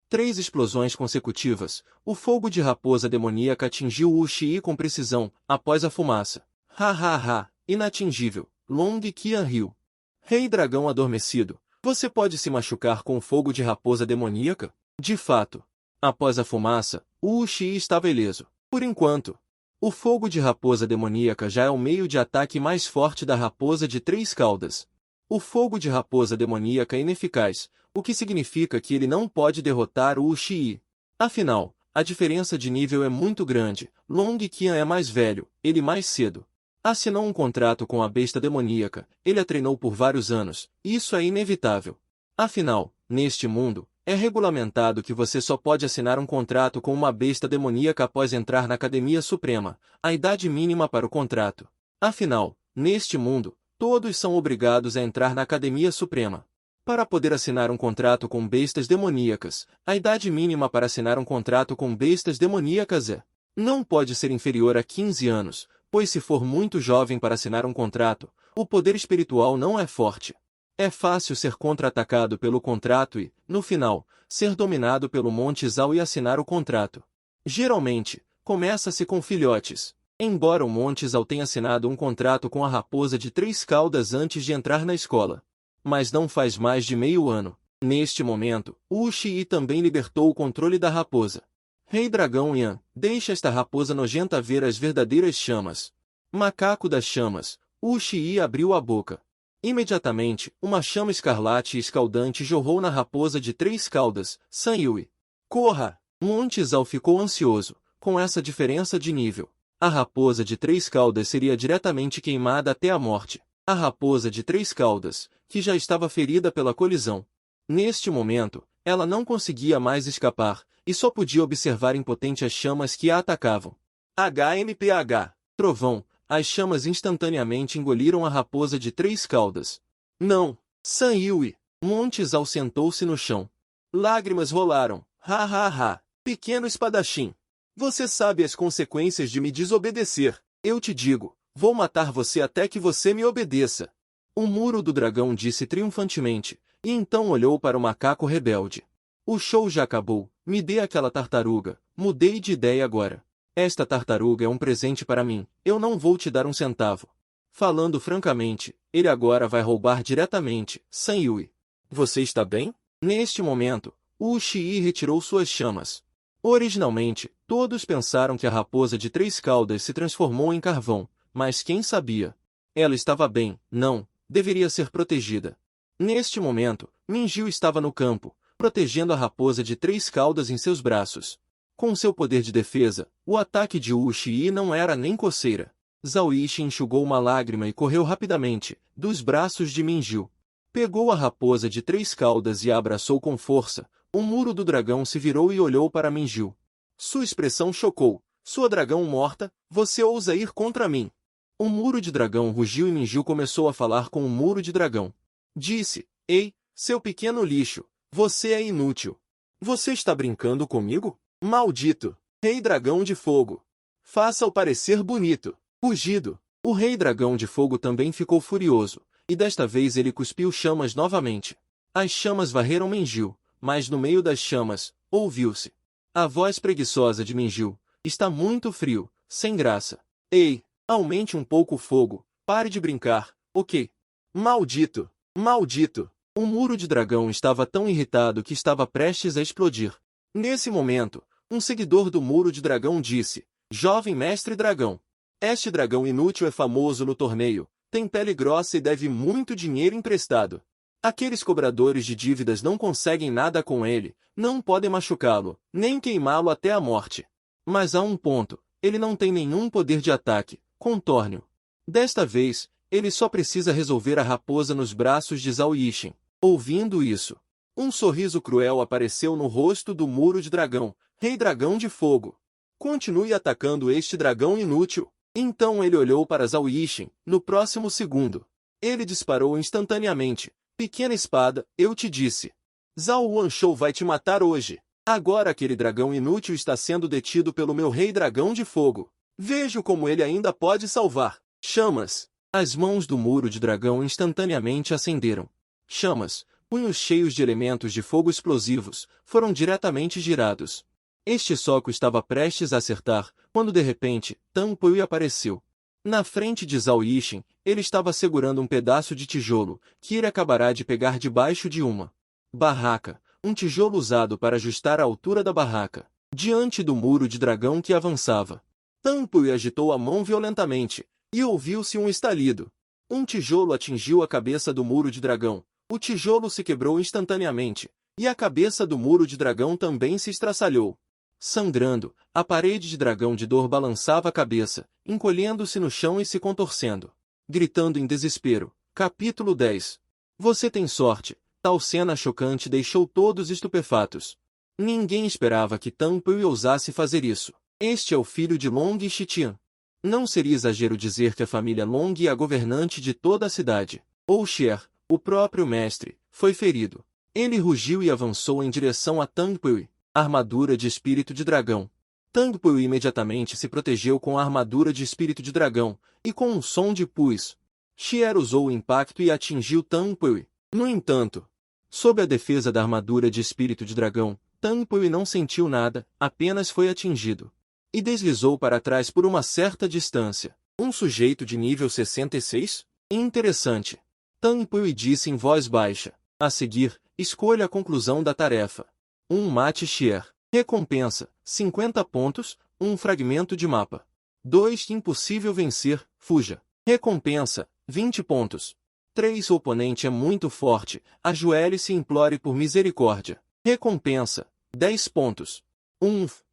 3 explosões consecutivas. O fogo de raposa demoníaca atingiu Wu Xi com precisão, após a fumaça. Ha ha ha, inatingível. Long Qian riu. Rei Dragão adormecido, você pode se machucar com o fogo de raposa demoníaca? De fato. Após a fumaça, Wu Xi estava ileso. Por enquanto. O fogo de raposa demoníaca já é o meio de ataque mais forte da raposa de 3 caudas. O fogo de raposa demoníaca é ineficaz, o que significa que ele não pode derrotar Wu Xi. Afinal, a diferença de nível é muito grande. Long Qian é mais velho, ele mais cedo. Assinou um contrato com a besta demoníaca, ele a treinou por vários anos, isso é inevitável. Afinal, neste mundo, é regulamentado que você só pode assinar um contrato com uma besta demoníaca após entrar na Academia Suprema, a idade mínima para o contrato. Afinal, neste mundo, todos são obrigados a entrar na Academia Suprema. Para poder assinar um contrato com bestas demoníacas, a idade mínima para assinar um contrato com bestas demoníacas não pode ser inferior a 15 anos, pois se for muito jovem para assinar um contrato, o poder espiritual não é forte. É fácil ser contra-atacado pelo contrato e, no final, ser dominado pelo Monte Zhao e assinar o contrato. Geralmente, começa-se com filhotes. Embora o Monte Zhao tenha assinado um contrato com a raposa de 3 caudas antes de entrar na escola. Mas não faz mais de meio ano. Neste momento, Wu Xi também libertou o controle da raposa. Rei Dragão Yan, deixa esta raposa nojenta ver as verdadeiras chamas. Macaco das chamas, Wu Xi abriu a boca. Imediatamente, uma chama escarlate e escaldante jorrou na raposa de 3 caudas, San Yui. Corra! Monte Zhao ficou ansioso, com essa diferença de nível. A raposa de 3 caudas seria diretamente queimada até a morte. A raposa de 3 caudas, que já estava ferida pela colisão. Neste momento, ela não conseguia mais escapar, e só podia observar impotente as chamas que a atacavam. HMPH, trovão, as chamas instantaneamente engoliram a raposa de 3 caudas. Não! San Yui! Monte Zhao sentou-se no chão. Lágrimas rolaram. Ha ha ha! Pequeno espadachim! Você sabe as consequências de me desobedecer. Eu te digo, vou matar você até que você me obedeça. O muro do dragão disse triunfantemente, e então olhou para o macaco rebelde. O show já acabou, me dê aquela tartaruga, mudei de ideia agora. Esta tartaruga é um presente para mim, eu não vou te dar um centavo. Falando francamente, ele agora vai roubar diretamente, San Yui. Você está bem? Neste momento, Wu Xi retirou suas chamas. Originalmente, todos pensaram que a raposa de 3 caudas se transformou em carvão, mas quem sabia? Ela estava bem, não, deveria ser protegida. Neste momento, Minjiu estava no campo, protegendo a raposa de 3 caudas em seus braços. Com seu poder de defesa, o ataque de Wu Xi não era nem coceira. Zhao Yishi enxugou uma lágrima e correu rapidamente, dos braços de Minjiu. Pegou a raposa de 3 caudas e a abraçou com força. O muro do dragão se virou e olhou para Minjiu. Sua expressão chocou. Sua dragão morta, você ousa ir contra mim? O muro de dragão rugiu e Minjiu começou a falar com o muro de dragão. Disse, ei, seu pequeno lixo, você é inútil. Você está brincando comigo? Maldito! Rei Dragão de Fogo! Faça-o parecer bonito. Fugido! O Rei Dragão de Fogo também ficou furioso, e desta vez ele cuspiu chamas novamente. As chamas varreram Minjiu, mas no meio das chamas, ouviu-se a voz preguiçosa de Minjiu. Está muito frio, sem graça. Ei, aumente um pouco o fogo, pare de brincar, ok? Maldito! Maldito! O muro de dragão estava tão irritado que estava prestes a explodir. Nesse momento, um seguidor do muro de dragão disse, jovem mestre dragão, este dragão inútil é famoso no torneio, tem pele grossa e deve muito dinheiro emprestado. Aqueles cobradores de dívidas não conseguem nada com ele, não podem machucá-lo, nem queimá-lo até a morte. Mas há um ponto, Ele não tem nenhum poder de ataque, contorne-o. Desta vez, ele só precisa resolver a raposa nos braços de Zhao Yixin. Ouvindo isso, um sorriso cruel apareceu no rosto do Muro de Dragão, Rei Dragão de Fogo. Continue atacando este dragão inútil. Então ele olhou para Zhao Yixin, no próximo segundo. Ele disparou instantaneamente. Pequena espada, eu te disse. Zhao Wanshou vai te matar hoje. Agora aquele dragão inútil está sendo detido pelo meu Rei Dragão de Fogo. Vejo como ele ainda pode salvar. Chamas. As mãos do Muro de Dragão instantaneamente acenderam. Chamas, punhos cheios de elementos de fogo explosivos, foram diretamente girados. Este soco estava prestes a acertar, quando de repente, Tang Pui apareceu. Na frente de Zhao Yixin, ele estava segurando um pedaço de tijolo, que ele acabará de pegar debaixo de uma barraca, um tijolo usado para ajustar a altura da barraca, diante do Muro de Dragão que avançava. Tang Pui agitou a mão violentamente, e ouviu-se um estalido. Um tijolo atingiu a cabeça do Muro de Dragão. O tijolo se quebrou instantaneamente, e a cabeça do Muro de Dragão também se estraçalhou. Sangrando, a parede de dragão de dor balançava a cabeça, encolhendo-se no chão e se contorcendo. Gritando em desespero. Capítulo 10. Você tem sorte. Tal cena chocante deixou todos estupefatos. Ninguém esperava que Tang Pui ousasse fazer isso. Este é o filho de Long Shitian. Não seria exagero dizer que a família Long é a governante de toda a cidade. Ou Xier, o próprio mestre, foi ferido. Ele rugiu e avançou em direção a Tang Pui. Armadura de espírito de dragão. Tang Pui imediatamente se protegeu com a armadura de espírito de dragão, e com um som de pus. Xier usou o impacto e atingiu Tang Pui. No entanto, sob a defesa da armadura de espírito de dragão, Tang Pui não sentiu nada, apenas foi atingido. E deslizou para trás por uma certa distância. Um sujeito de nível 66? Interessante. Tang Pui disse em voz baixa. A seguir, escolha a conclusão da tarefa. Mate Xier. Recompensa, 50 pontos, um fragmento de mapa. 2. Impossível vencer, fuja. Recompensa, 20 pontos. 3. O oponente é muito forte, ajoelhe-se e implore por misericórdia. Recompensa, 10 pontos.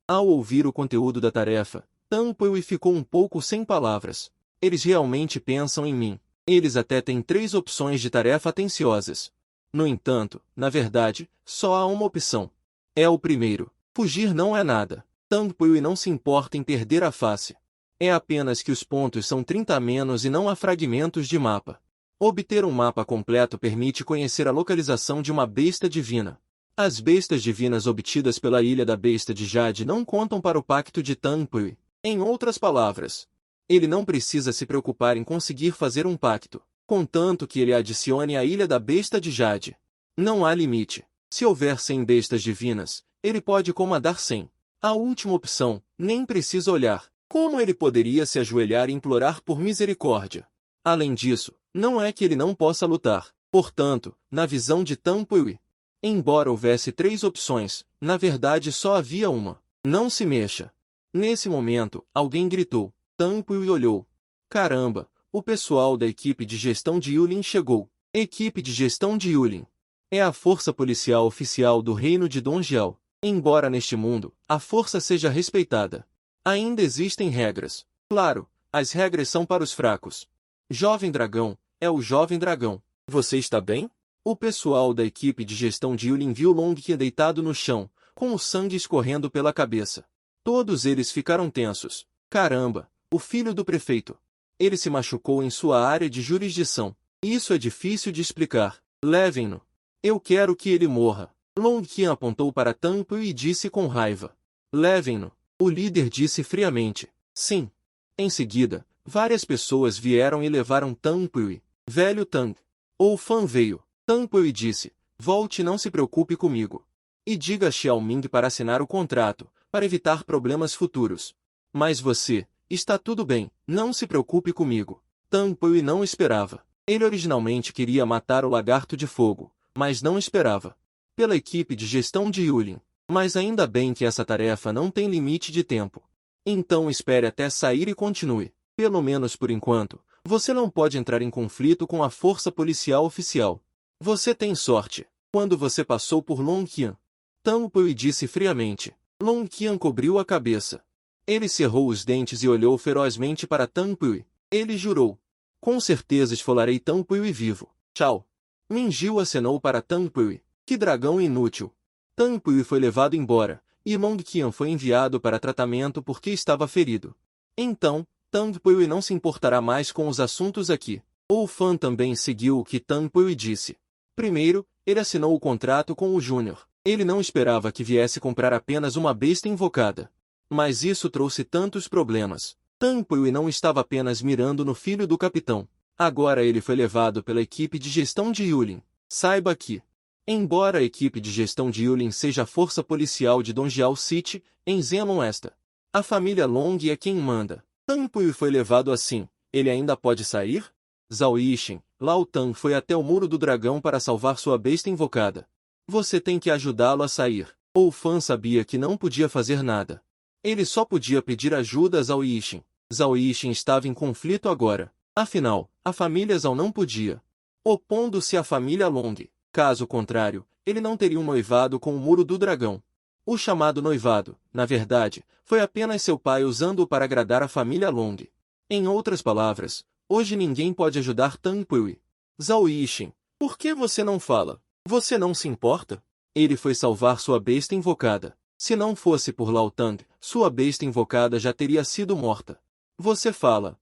Ao ouvir o conteúdo da tarefa, Tang Pui ficou um pouco sem palavras. Eles realmente pensam em mim. Eles até têm 3 opções de tarefa atenciosas. No entanto, na verdade, só há uma opção. É o primeiro. Fugir não é nada. Tang Pui não se importa em perder a face. É apenas que os pontos são 30 a menos e não há fragmentos de mapa. Obter um mapa completo permite conhecer a localização de uma besta divina. As bestas divinas obtidas pela Ilha da Besta de Jade não contam para o pacto de Tang Pui. Em outras palavras, ele não precisa se preocupar em conseguir fazer um pacto, contanto que ele adicione a Ilha da Besta de Jade. Não há limite. Se houver 100 bestas divinas, ele pode comandar 100. A última opção, nem precisa olhar. Como ele poderia se ajoelhar e implorar por misericórdia? Além disso, não é que ele não possa lutar. Portanto, na visão de Tang Pui, embora houvesse 3 opções, na verdade só havia uma. Não se mexa. Nesse momento, alguém gritou. Tang Pui olhou. Caramba, o pessoal da equipe de gestão de Yulin chegou. Equipe de gestão de Yulin. É a força policial oficial do reino de Dongjiao. Embora neste mundo, a força seja respeitada, ainda existem regras. Claro, as regras são para os fracos. Jovem dragão, é o jovem dragão. Você está bem? O pessoal da equipe de gestão de Yulin viu Long Qian deitado no chão, com o sangue escorrendo pela cabeça. Todos eles ficaram tensos. Caramba, o filho do prefeito. Ele se machucou em sua área de jurisdição. Isso é difícil de explicar. Levem-no. Eu quero que ele morra. Long Qian apontou para Tang Pui e disse com raiva. Levem-no. O líder disse friamente. Sim. Em seguida, várias pessoas vieram e levaram Tang Pui. Velho Tang. O Fan veio. Tang Pui disse. Volte e não se preocupe comigo. E diga a Xiao Ming para assinar o contrato, para evitar problemas futuros. Mas você, está tudo bem, não se preocupe comigo. Tang Pui não esperava. Ele originalmente queria matar o lagarto de fogo, mas não esperava pela equipe de gestão de Yulin. Mas ainda bem que essa tarefa não tem limite de tempo. Então espere até sair e continue. Pelo menos por enquanto, você não pode entrar em conflito com a força policial oficial. Você tem sorte. Quando você passou por Long Qian, Tang Pui disse friamente. Long Qian cobriu a cabeça. Ele cerrou os dentes e olhou ferozmente para Tang Pui. Ele jurou. Com certeza esfolarei Tang Pui vivo. Tchau. Minjiu acenou para Tang Pui. Que dragão inútil. Tang Pui foi levado embora, e Long Qian foi enviado para tratamento porque estava ferido. Então, Tang Pui não se importará mais com os assuntos aqui. O Fan também seguiu o que Tang Pui disse. Primeiro, ele assinou o contrato com o Júnior. Ele não esperava que viesse comprar apenas uma besta invocada. Mas isso trouxe tantos problemas. Tang Pui não estava apenas mirando no filho do capitão. Agora ele foi levado pela equipe de gestão de Yulin. Saiba que, embora a equipe de gestão de Yulin seja a força policial de Donjiao City, em Zenon esta, a família Long é quem manda. Tang Pui foi levado assim. Ele ainda pode sair? Zhao Yixin, Lao Tang foi até o Muro do Dragão para salvar sua besta invocada. Você tem que ajudá-lo a sair. O Fan sabia que não podia fazer nada. Ele só podia pedir ajuda a Zhao Yixin. Zhao Yixin estava em conflito agora. Afinal, a família Zhao não podia, opondo-se à família Long. Caso contrário, ele não teria um noivado com o Muro do Dragão. O chamado noivado, na verdade, foi apenas seu pai usando-o para agradar a família Long. Em outras palavras, hoje ninguém pode ajudar Tang Pui. Zhao Yixin, por que você não fala? Você não se importa? Ele foi salvar sua besta invocada. Se não fosse por Lao Tang, sua besta invocada já teria sido morta. Você fala,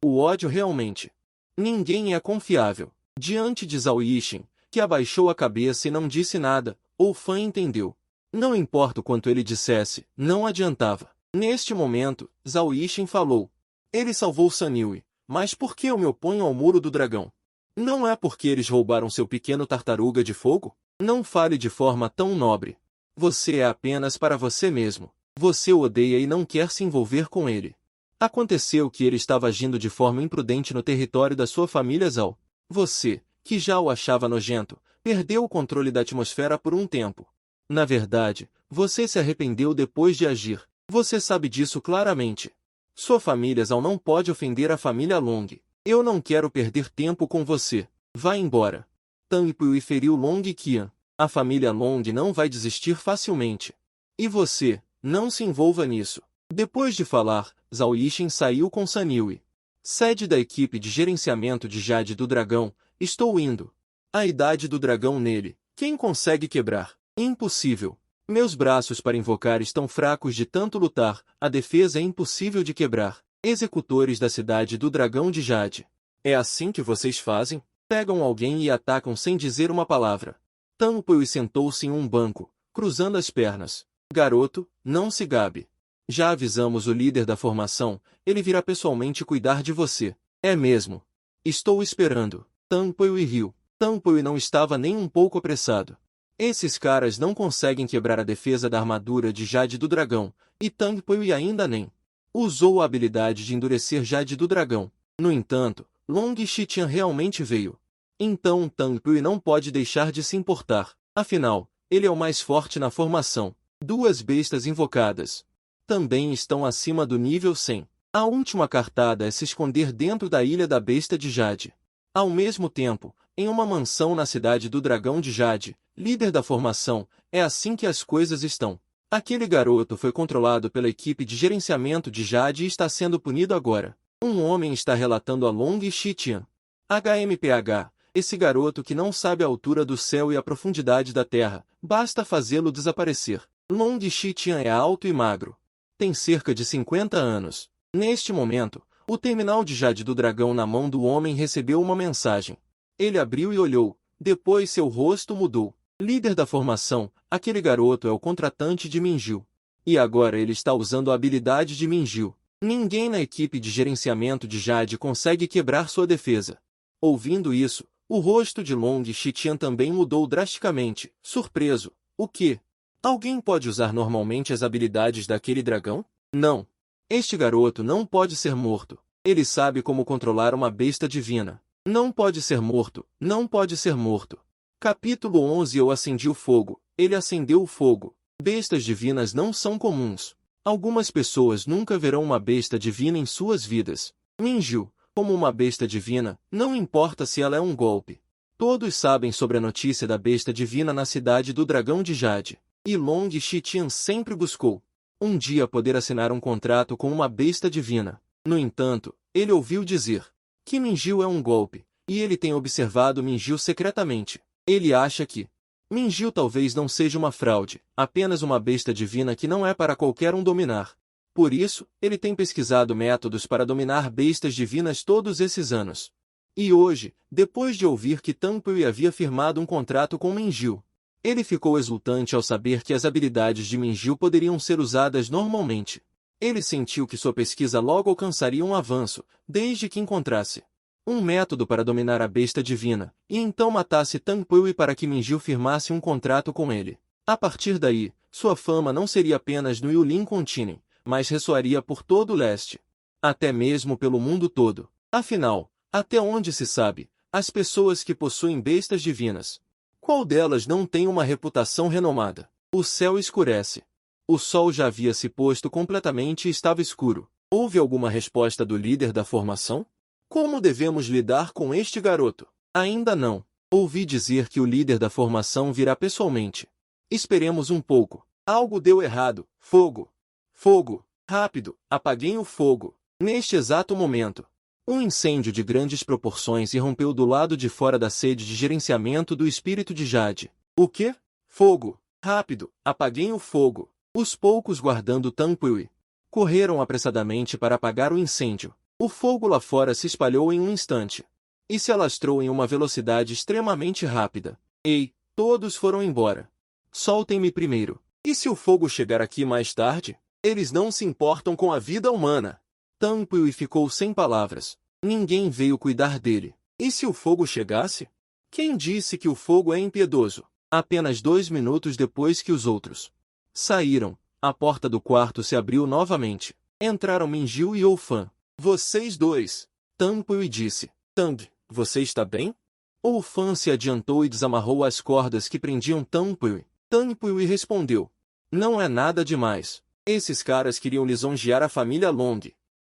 o ódio realmente. Ninguém é confiável. Diante de Zhao Yixin, que abaixou a cabeça e não disse nada, o Fan entendeu. Não importa o quanto ele dissesse, não adiantava. Neste momento, Zhao Yixin falou. Ele salvou San Yue, mas por que eu me oponho ao Muro do Dragão? Não é porque eles roubaram seu pequeno tartaruga de fogo? Não fale de forma tão nobre. Você é apenas para você mesmo. Você o odeia e não quer se envolver com ele. Aconteceu que ele estava agindo de forma imprudente no território da sua família Zhao. Você, que já o achava nojento, perdeu o controle da atmosfera por um tempo. Na verdade, você se arrependeu depois de agir. Você sabe disso claramente. Sua família Zhao não pode ofender a família Long. Eu não quero perder tempo com você. Vá embora. Tang Pui feriu Long Qian. A família Long não vai desistir facilmente. E você, não se envolva nisso. Depois de falar, Zhao Yixin saiu com San Yue. Sede da equipe de gerenciamento de Jade do Dragão, estou indo. A idade do dragão nele, quem consegue quebrar? Impossível. Meus braços para invocar estão fracos de tanto lutar, a defesa é impossível de quebrar. Executores da cidade do dragão de Jade. É assim que vocês fazem? Pegam alguém e atacam sem dizer uma palavra. Tang Pui sentou-se em um banco, cruzando as pernas. Garoto, não se gabe. Já avisamos o líder da formação, ele virá pessoalmente cuidar de você. É mesmo. Estou esperando. Tang Pui riu. Tang Pui não estava nem um pouco apressado. Esses caras não conseguem quebrar a defesa da armadura de Jade do Dragão, e Tang Pui ainda nem usou a habilidade de endurecer Jade do Dragão. No entanto, Long Xitian realmente veio. Então Tang Pui não pode deixar de se importar. Afinal, ele é o mais forte na formação. Duas bestas invocadas também estão acima do nível 100. A última cartada é se esconder dentro da Ilha da Besta de Jade. Ao mesmo tempo, em uma mansão na cidade do Dragão de Jade, líder da formação, é assim que as coisas estão. Aquele garoto foi controlado pela equipe de gerenciamento de Jade e está sendo punido agora. Um homem está relatando a Long Xitian. HMPH, esse garoto que não sabe a altura do céu e a profundidade da terra, basta fazê-lo desaparecer. Long Xitian é alto e magro. Tem cerca de 50 anos. Neste momento, o terminal de Jade do Dragão na mão do homem recebeu uma mensagem. Ele abriu e olhou, depois seu rosto mudou. Líder da formação, aquele garoto é o contratante de Minjiu. E agora ele está usando a habilidade de Minjiu. Ninguém na equipe de gerenciamento de Jade consegue quebrar sua defesa. Ouvindo isso, o rosto de Long Xitian também mudou drasticamente, surpreso. O quê? Alguém pode usar normalmente as habilidades daquele dragão? Não. Este garoto não pode ser morto. Ele sabe como controlar uma besta divina. Não pode ser morto, não pode ser morto. Capítulo 11 Eu acendi o fogo, ele acendeu o fogo. Bestas divinas não são comuns. Algumas pessoas nunca verão uma besta divina em suas vidas. Minjiu, como uma besta divina, não importa se ela é um golpe. Todos sabem sobre a notícia da besta divina na cidade do Dragão de Jade. E Long Xitian sempre buscou. um dia poder assinar um contrato com uma besta divina. No entanto, ele ouviu dizer que Minju é um golpe, e ele tem observado Minju secretamente. Ele acha que Minju talvez não seja uma fraude, apenas uma besta divina que não é para qualquer um dominar. Por isso, ele tem pesquisado métodos para dominar bestas divinas todos esses anos. E hoje, depois de ouvir que Tang Pui havia firmado um contrato com Minju, ele ficou exultante ao saber que as habilidades de Minju poderiam ser usadas normalmente. Ele sentiu que sua pesquisa logo alcançaria um avanço, desde que encontrasse um método para dominar a besta divina, e então matasse Tang Pui para que Minju firmasse um contrato com ele. A partir daí, sua fama não seria apenas no Yulin Continent, mas ressoaria por todo o leste. Até mesmo pelo mundo todo. Afinal, até onde se sabe, as pessoas que possuem bestas divinas, qual delas não tem uma reputação renomada? O céu escurece. O sol já havia se posto completamente e estava escuro. Houve alguma resposta do líder da formação? Como devemos lidar com este garoto? Ainda não. Ouvi dizer que o líder da formação virá pessoalmente. Esperemos um pouco. Algo deu errado. Fogo! Fogo! Rápido! Apaguem o fogo! Neste exato momento, um incêndio de grandes proporções irrompeu do lado de fora da sede de gerenciamento do espírito de Jade. O quê? Fogo! Rápido! Apaguem o fogo! Os poucos guardando Tang Pui correram apressadamente para apagar o incêndio. O fogo lá fora se espalhou em um instante e se alastrou em uma velocidade extremamente rápida. Ei, todos foram embora. Soltem-me primeiro. E se o fogo chegar aqui mais tarde? Eles não se importam com a vida humana. Tang Pui ficou sem palavras. Ninguém veio cuidar dele. E se o fogo chegasse? Quem disse que o fogo é impiedoso? Apenas 2 minutos depois que os outros saíram, a porta do quarto se abriu novamente. Entraram Minju e Oufan. Vocês dois. Tang Pui disse. Tang, você está bem? Oufan se adiantou e desamarrou as cordas que prendiam Tang Pui. Tang Pui respondeu. Não é nada demais. Esses caras queriam lisonjear a família Long.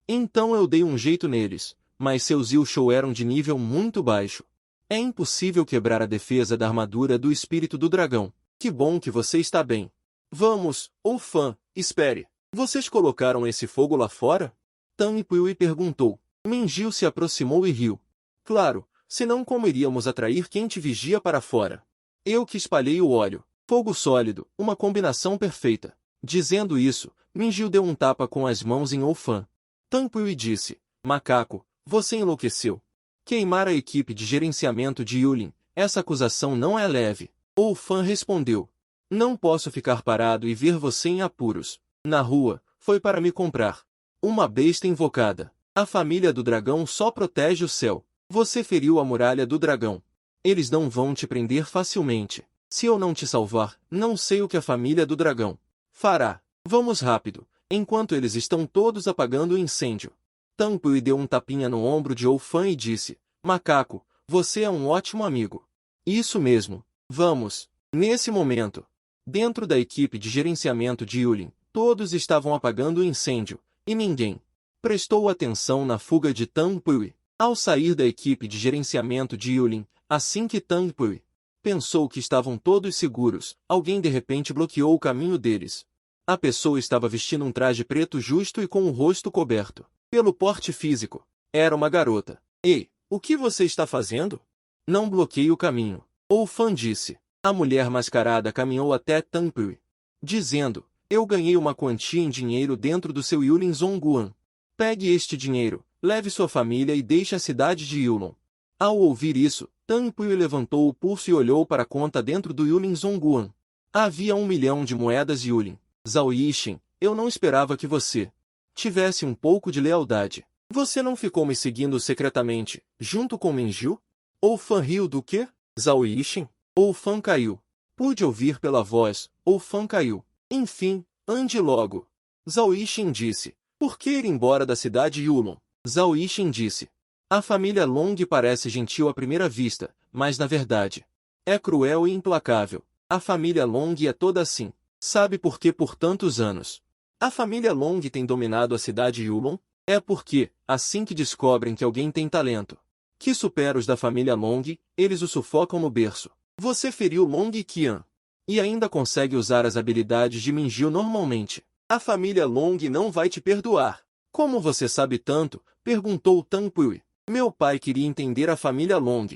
Então eu dei um jeito neles, mas seus Yushu eram de nível muito baixo. É impossível quebrar a defesa da armadura do espírito do dragão. Que bom que você está bem. Vamos, Oufan, espere. Vocês colocaram esse fogo lá fora? Tang Pui perguntou. Minju se aproximou e riu. Claro, senão como iríamos atrair quem te vigia para fora? Eu que espalhei o óleo. Fogo sólido, uma combinação perfeita. Dizendo isso, Minju deu um tapa com as mãos em Oufan. Tang Pui disse, macaco, você enlouqueceu. Queimar a equipe de gerenciamento de Yulin, essa acusação não é leve. Oufan respondeu. Não posso ficar parado e ver você em apuros. Na rua, foi para me comprar uma besta invocada. A família do dragão só protege o céu. Você feriu a muralha do dragão. Eles não vão te prender facilmente. Se eu não te salvar, não sei o que a família do dragão fará. Vamos rápido, enquanto eles estão todos apagando o incêndio. Tang Pui deu um tapinha no ombro de Oufan e disse, macaco, você é um ótimo amigo. Isso mesmo. Vamos. Nesse momento, dentro da equipe de gerenciamento de Yulin, todos estavam apagando o incêndio, e ninguém prestou atenção na fuga de Tang Pui. Ao sair da equipe de gerenciamento de Yulin, assim que Tang Pui pensou que estavam todos seguros, alguém de repente bloqueou o caminho deles. A pessoa estava vestindo um traje preto justo e com o rosto coberto pelo porte físico. Era uma garota. Ei, o que você está fazendo? Não bloqueie o caminho. Oufan disse. A mulher mascarada caminhou até Tang Pui, dizendo, eu ganhei uma quantia em dinheiro dentro do seu Yulin Zhongguan. Pegue este dinheiro, leve sua família e deixe a cidade de Yulon. Ao ouvir isso, Tang Pui levantou o pulso e olhou para a conta dentro do Yulin Zhongguan. Havia 1 milhão de moedas Yulin. Zhao Yixin, eu não esperava que você tivesse um pouco de lealdade. Você não ficou me seguindo secretamente, junto com Minju? Oufan riu do quê? Zhao Yixin? Oufan caiu. Pude ouvir pela voz, Oufan caiu. Enfim, ande logo. Zhao Yixin disse. Por que ir embora da cidade Yulon? Zhao Yixin disse. A família Long parece gentil à primeira vista, mas na verdade é cruel e implacável. A família Long é toda assim. Sabe por que por tantos anos a família Long tem dominado a cidade Yulon? É porque, assim que descobrem que alguém tem talento que supera os da família Long, eles o sufocam no berço. Você feriu Long Qian e ainda consegue usar as habilidades de Minju normalmente. A família Long não vai te perdoar. Como você sabe tanto? Perguntou Tang Pui. Meu pai queria entender a família Long.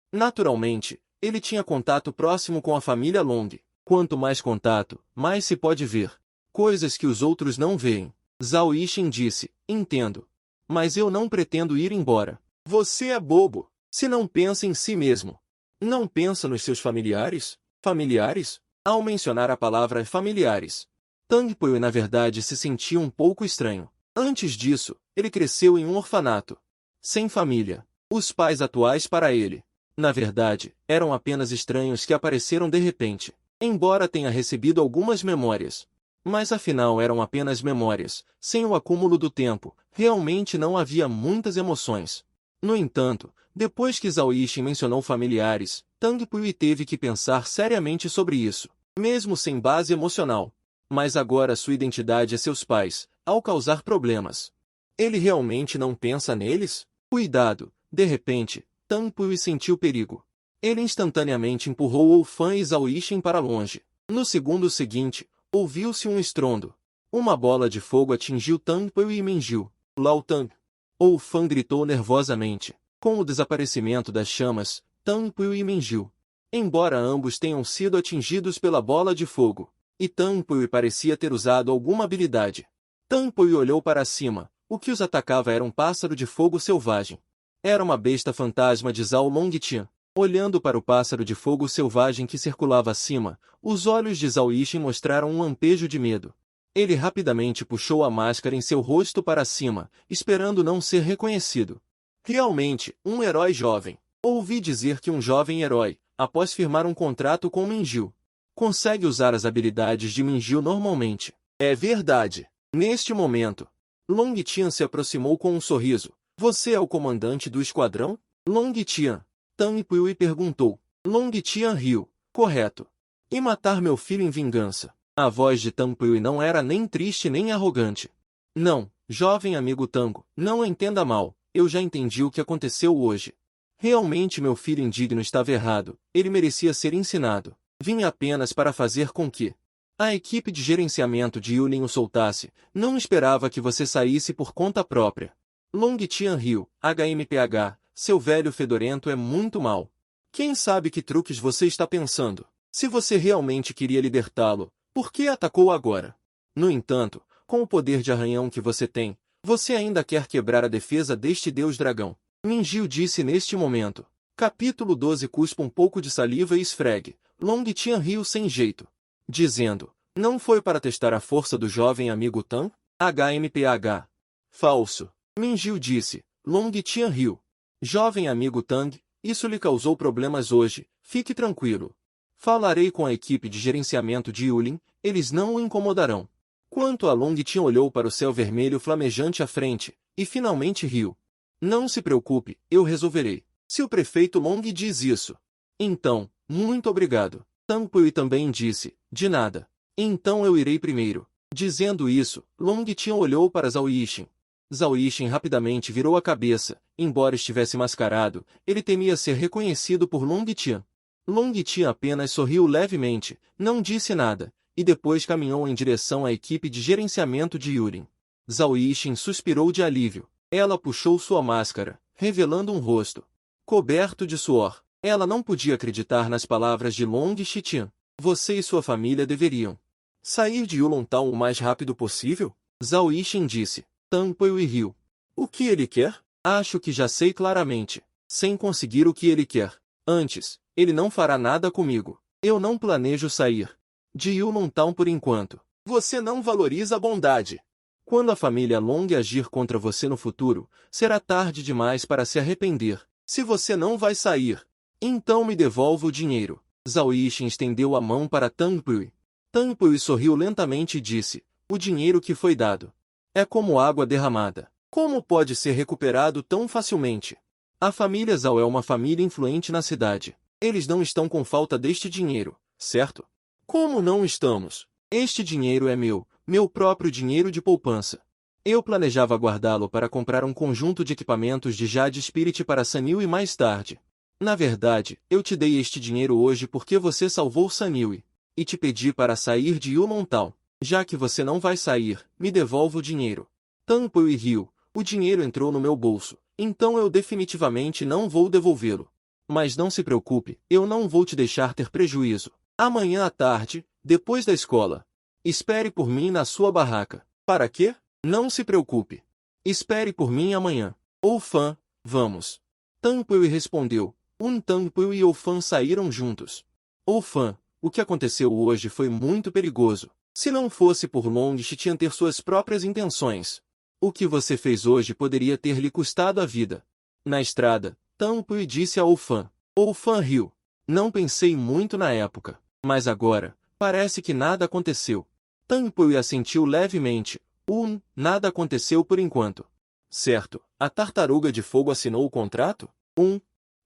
Naturalmente, ele tinha contato próximo com a família Long. Quanto mais contato, mais se pode ver coisas que os outros não veem. Zhao Yixin disse, entendo. Mas eu não pretendo ir embora. Você é bobo. Se não pensa em si mesmo. Não pensa nos seus familiares? Familiares? Ao mencionar a palavra familiares, Tang Pui na verdade se sentia um pouco estranho. Antes disso, ele cresceu em um orfanato. Sem família. Os pais atuais para ele, na verdade, eram apenas estranhos que apareceram de repente. Embora tenha recebido algumas memórias. Mas afinal eram apenas memórias, sem o acúmulo do tempo, realmente não havia muitas emoções. No entanto, depois que Zhao Yixin mencionou familiares, Tang Pui teve que pensar seriamente sobre isso, mesmo sem base emocional. Mas agora sua identidade é seus pais, ao causar problemas. Ele realmente não pensa neles? Cuidado! De repente, Tang Pui sentiu perigo. Ele instantaneamente empurrou Oufan e Zhao Yixin para longe. No segundo seguinte, ouviu-se um estrondo. Uma bola de fogo atingiu Tang Pui e Minjiu. Lao Tang! Oufan gritou nervosamente. Com o desaparecimento das chamas, Tang Pui e Minjiu. Embora ambos tenham sido atingidos pela bola de fogo, e Tang Pui parecia ter usado alguma habilidade. Tang Pui olhou para cima. O que os atacava era um pássaro de fogo selvagem. Era uma besta fantasma de Zhao Longtian. Olhando para o pássaro de fogo selvagem que circulava acima, os olhos de Zhao Yixin mostraram um lampejo de medo. Ele rapidamente puxou a máscara em seu rosto para cima, esperando não ser reconhecido. Realmente, um herói jovem. Ouvi dizer que um jovem herói, após firmar um contrato com Minjiu, consegue usar as habilidades de Minjiu normalmente. É verdade. Neste momento, Longtian se aproximou com um sorriso. Você é o comandante do esquadrão? Longtian. Tang Pui perguntou. Longtian riu. Correto. E matar meu filho em vingança. A voz de Tang Pui não era nem triste nem arrogante. Não, jovem amigo Tango, não entenda mal, eu já entendi o que aconteceu hoje. Realmente meu filho indigno estava errado, ele merecia ser ensinado. Vim apenas para fazer com que a equipe de gerenciamento de Yulin o soltasse, não esperava que você saísse por conta própria. Longtian riu. HMPH, seu velho fedorento é muito mau. Quem sabe que truques você está pensando? Se você realmente queria libertá-lo, por que atacou agora? No entanto, com o poder de arranhão que você tem, você ainda quer quebrar a defesa deste deus dragão. Minjiu disse neste momento. Capítulo 12. Cuspa um pouco de saliva e esfregue. Longtian riu sem jeito, dizendo, não foi para testar a força do jovem amigo Tan? HMPH. Falso. Minjiu disse. Longtian riu. Jovem amigo Tang, isso lhe causou problemas hoje, fique tranquilo. Falarei com a equipe de gerenciamento de Yulin, eles não o incomodarão. Quanto a Longtian olhou para o céu vermelho flamejante à frente, e finalmente riu. Não se preocupe, eu resolverei. Se o prefeito Long diz isso. Então, muito obrigado. Tang Pui também disse, de nada. Então eu irei primeiro. Dizendo isso, Longtian olhou para Zhao Yixin. Zhao Yixin rapidamente virou a cabeça. Embora estivesse mascarado, ele temia ser reconhecido por Longtian. Longtian apenas sorriu levemente, não disse nada, e depois caminhou em direção à equipe de gerenciamento de Yulin. Zhao Yixin suspirou de alívio. Ela puxou sua máscara, revelando um rosto coberto de suor. Ela não podia acreditar nas palavras de Longtian. Você e sua família deveriam sair de Yulontown o mais rápido possível? Zhao Yixin disse. Tang Pui riu. O que ele quer? Acho que já sei claramente. Sem conseguir o que ele quer. Antes, ele não fará nada comigo. Eu não planejo sair de Yulontown por enquanto. Você não valoriza a bondade. Quando a família Long agir contra você no futuro, será tarde demais para se arrepender. Se você não vai sair, então me devolva o dinheiro. Zhao Yixin estendeu a mão para Tang Pui. Tang Pui sorriu lentamente e disse, o dinheiro que foi dado é como água derramada. Como pode ser recuperado tão facilmente? A família Zhao é uma família influente na cidade. Eles não estão com falta deste dinheiro, certo? Como não estamos? Este dinheiro é meu próprio dinheiro de poupança. Eu planejava guardá-lo para comprar um conjunto de equipamentos de Jade Spirit para Sanil e mais tarde. Na verdade, eu te dei este dinheiro hoje porque você salvou Sanil e te pedi para sair de Yulontown. Já que você não vai sair, me devolva o dinheiro. Tang Pui riu. O dinheiro entrou no meu bolso, então eu definitivamente não vou devolvê-lo. Mas não se preocupe, eu não vou te deixar ter prejuízo. Amanhã à tarde, depois da escola, espere por mim na sua barraca. Para quê? Não se preocupe. Espere por mim amanhã. Oufan, vamos. Tang Pui respondeu. Tang Pui e Oufan saíram juntos. Oufan, o que aconteceu hoje foi muito perigoso. Se não fosse por Long Xitian ter suas próprias intenções, o que você fez hoje poderia ter lhe custado a vida. Na estrada, Tang Pui disse a Oufan. Oufan riu. Não pensei muito na época, mas agora, parece que nada aconteceu. Tang Pui assentiu levemente. Nada aconteceu por enquanto. Certo, a Tartaruga de Fogo assinou o contrato?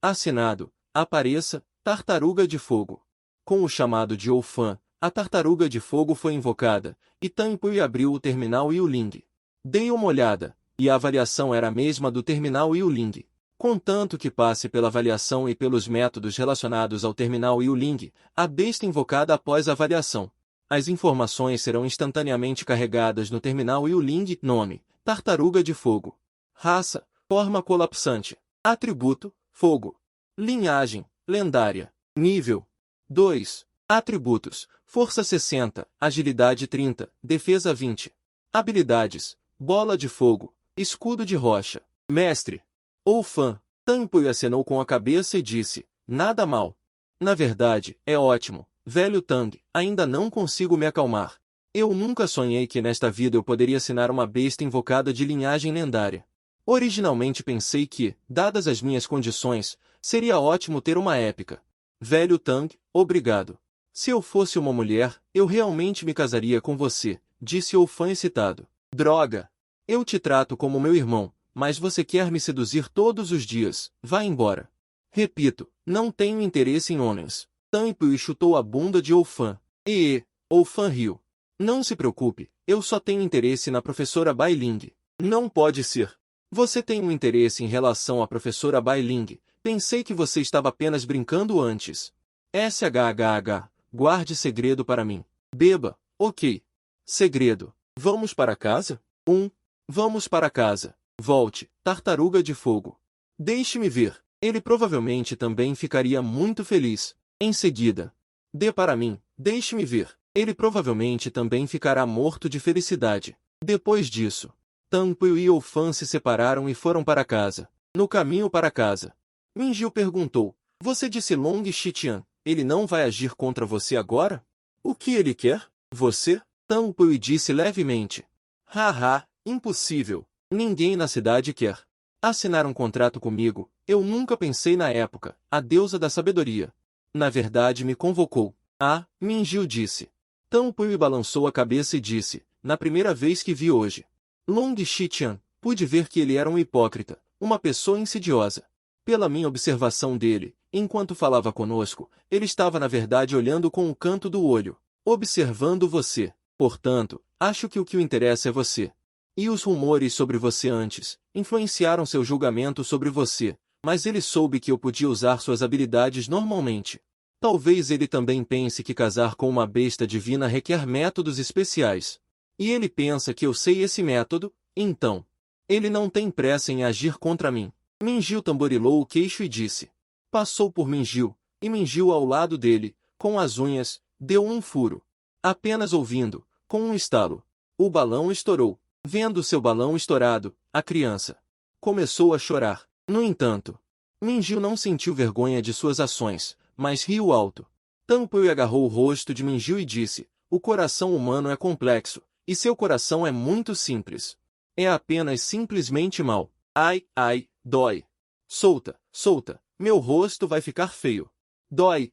Assinado. Apareça, Tartaruga de Fogo. Com o chamado de Oufan, a Tartaruga de Fogo foi invocada, e Tang Pui abriu o terminal Yuling. Dei uma olhada, e a avaliação era a mesma do terminal Yuling. Contanto que passe pela avaliação e pelos métodos relacionados ao terminal Yuling, a besta invocada após a avaliação. As informações serão instantaneamente carregadas no terminal Yuling. Nome: Tartaruga de Fogo. Raça: forma colapsante. Atributo: Fogo. Linhagem: lendária. Nível: 2. Atributos: Força 60, Agilidade 30, Defesa 20. Habilidades: Bola de Fogo, Escudo de Rocha. Mestre. Oufan. Tang Pui acenou com a cabeça e disse, nada mal. Na verdade, é ótimo, velho Tang, ainda não consigo me acalmar. Eu nunca sonhei que nesta vida eu poderia assinar uma besta invocada de linhagem lendária. Originalmente pensei que, dadas as minhas condições, seria ótimo ter uma épica. Velho Tang, obrigado. Se eu fosse uma mulher, eu realmente me casaria com você, disse Oufan excitado. Droga! Eu te trato como meu irmão, mas você quer me seduzir todos os dias, vá embora. Repito, não tenho interesse em homens. Tang Pui chutou a bunda de Oufan. Oufan riu. Não se preocupe, eu só tenho interesse na professora Bai Ling. Não pode ser. Você tem um interesse em relação à professora Bai Ling. Pensei que você estava apenas brincando antes. SHHH, guarde segredo para mim. Beba, ok. Segredo. Vamos para casa? Vamos para casa. Volte, Tartaruga de Fogo. Deixe-me ver. Ele provavelmente também ficaria muito feliz. Em seguida. Dê para mim, deixe-me ver. Ele provavelmente também ficará morto de felicidade. Depois disso, Tang Pui e Oufan se separaram e foram para casa. No caminho para casa, Minjiu perguntou, você disse Long Xitian, ele não vai agir contra você agora? O que ele quer? Você? Tang Pui disse levemente. Haha, impossível. Ninguém na cidade quer assinar um contrato comigo. Eu nunca pensei na época, a deusa da sabedoria. Na verdade me convocou. Minjiu disse. Tang Pui balançou a cabeça e disse, na primeira vez que vi hoje Long Xitian, pude ver que ele era um hipócrita, uma pessoa insidiosa. Pela minha observação dele, enquanto falava conosco, ele estava na verdade olhando com o canto do olho, observando você. Portanto, acho que o que o interessa é você. E os rumores sobre você antes influenciaram seu julgamento sobre você, mas ele soube que eu podia usar suas habilidades normalmente. Talvez ele também pense que casar com uma besta divina requer métodos especiais. E ele pensa que eu sei esse método, então. Ele não tem pressa em agir contra mim. Minjiu tamborilou o queixo e disse. Passou por Minjiu, e Minjiu ao lado dele, com as unhas, deu um furo. Apenas ouvindo, com um estalo, o balão estourou. Vendo seu balão estourado, a criança começou a chorar. No entanto, Minjiu não sentiu vergonha de suas ações, mas riu alto. Tang Pui agarrou o rosto de Minjiu e disse, o coração humano é complexo, e seu coração é muito simples. É apenas simplesmente mau. Ai, dói. Solta, meu rosto vai ficar feio. Dói.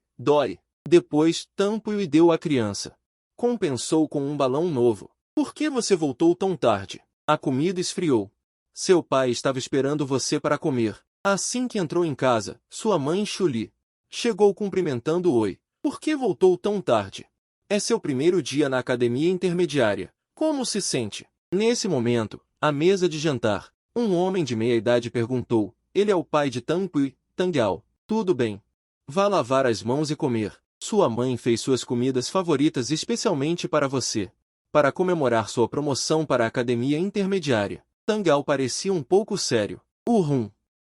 Depois, Tang Pui deu à criança. Compensou com um balão novo. Por que você voltou tão tarde? A comida esfriou. Seu pai estava esperando você para comer. Assim que entrou em casa, sua mãe Chuli chegou cumprimentando oi. Por que voltou tão tarde? É seu primeiro dia na academia intermediária. Como se sente? Nesse momento, à mesa de jantar, um homem de meia idade perguntou. Ele é o pai de Tang Pui, Tang Yao. Tudo bem. Vá lavar as mãos e comer. Sua mãe fez suas comidas favoritas especialmente para você. para comemorar sua promoção para a academia intermediária. Tang Ao parecia um pouco sério.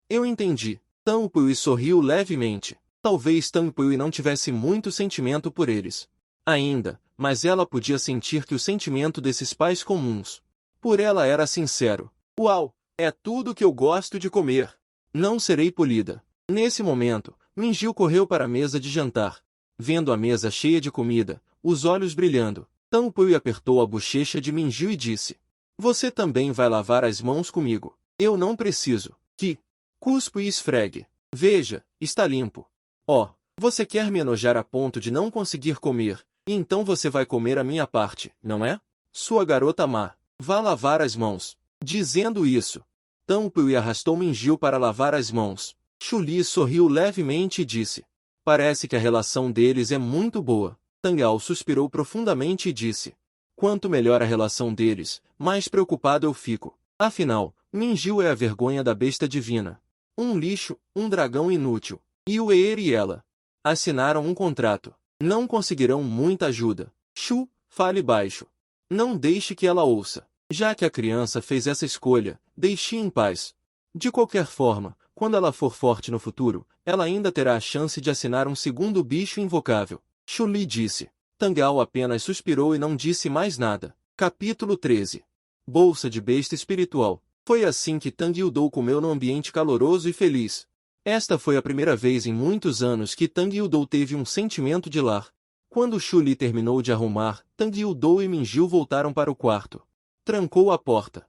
Eu entendi. Tang Pui sorriu levemente. Talvez Tang Pui não tivesse muito sentimento por eles ainda, mas ela podia sentir que o sentimento desses pais comuns por ela era sincero. Uau! É tudo que eu gosto de comer. Não serei polida. Nesse momento, Minjiu correu para a mesa de jantar. Vendo a mesa cheia de comida, os olhos brilhando, Tang Pui apertou a bochecha de Minjiu e disse: Você também vai lavar as mãos comigo. Eu não preciso. Que cuspo e esfregue. Veja, está limpo. Oh, você quer me enojar a ponto de não conseguir comer, e então você vai comer a minha parte, não é? Sua garota má. Vá lavar as mãos. Dizendo isso, Tang Pui arrastou Minjiu para lavar as mãos. Xu Li sorriu levemente e disse: Parece que a relação deles é muito boa. Tang Ao suspirou profundamente e disse: Quanto melhor a relação deles, mais preocupado eu fico. Afinal, Minjiu é a vergonha da besta divina. Um lixo, um dragão inútil. E o Eir e ela assinaram um contrato. Não conseguirão muita ajuda. Xu, fale baixo. Não deixe que ela ouça. Já que a criança fez essa escolha, deixe-a em paz. De qualquer forma, quando ela for forte no futuro, ela ainda terá a chance de assinar um segundo bicho invocável. Xu Li disse. Tang Ao apenas suspirou e não disse mais nada. Capítulo 13. Bolsa de besta espiritual. Foi assim que Tang Yudou comeu num ambiente caloroso e feliz. Esta foi a primeira vez em muitos anos que Tang Yudou teve um sentimento de lar. Quando Xu Li terminou de arrumar, Tang Yudou e Minjiu voltaram para o quarto. Trancou a porta.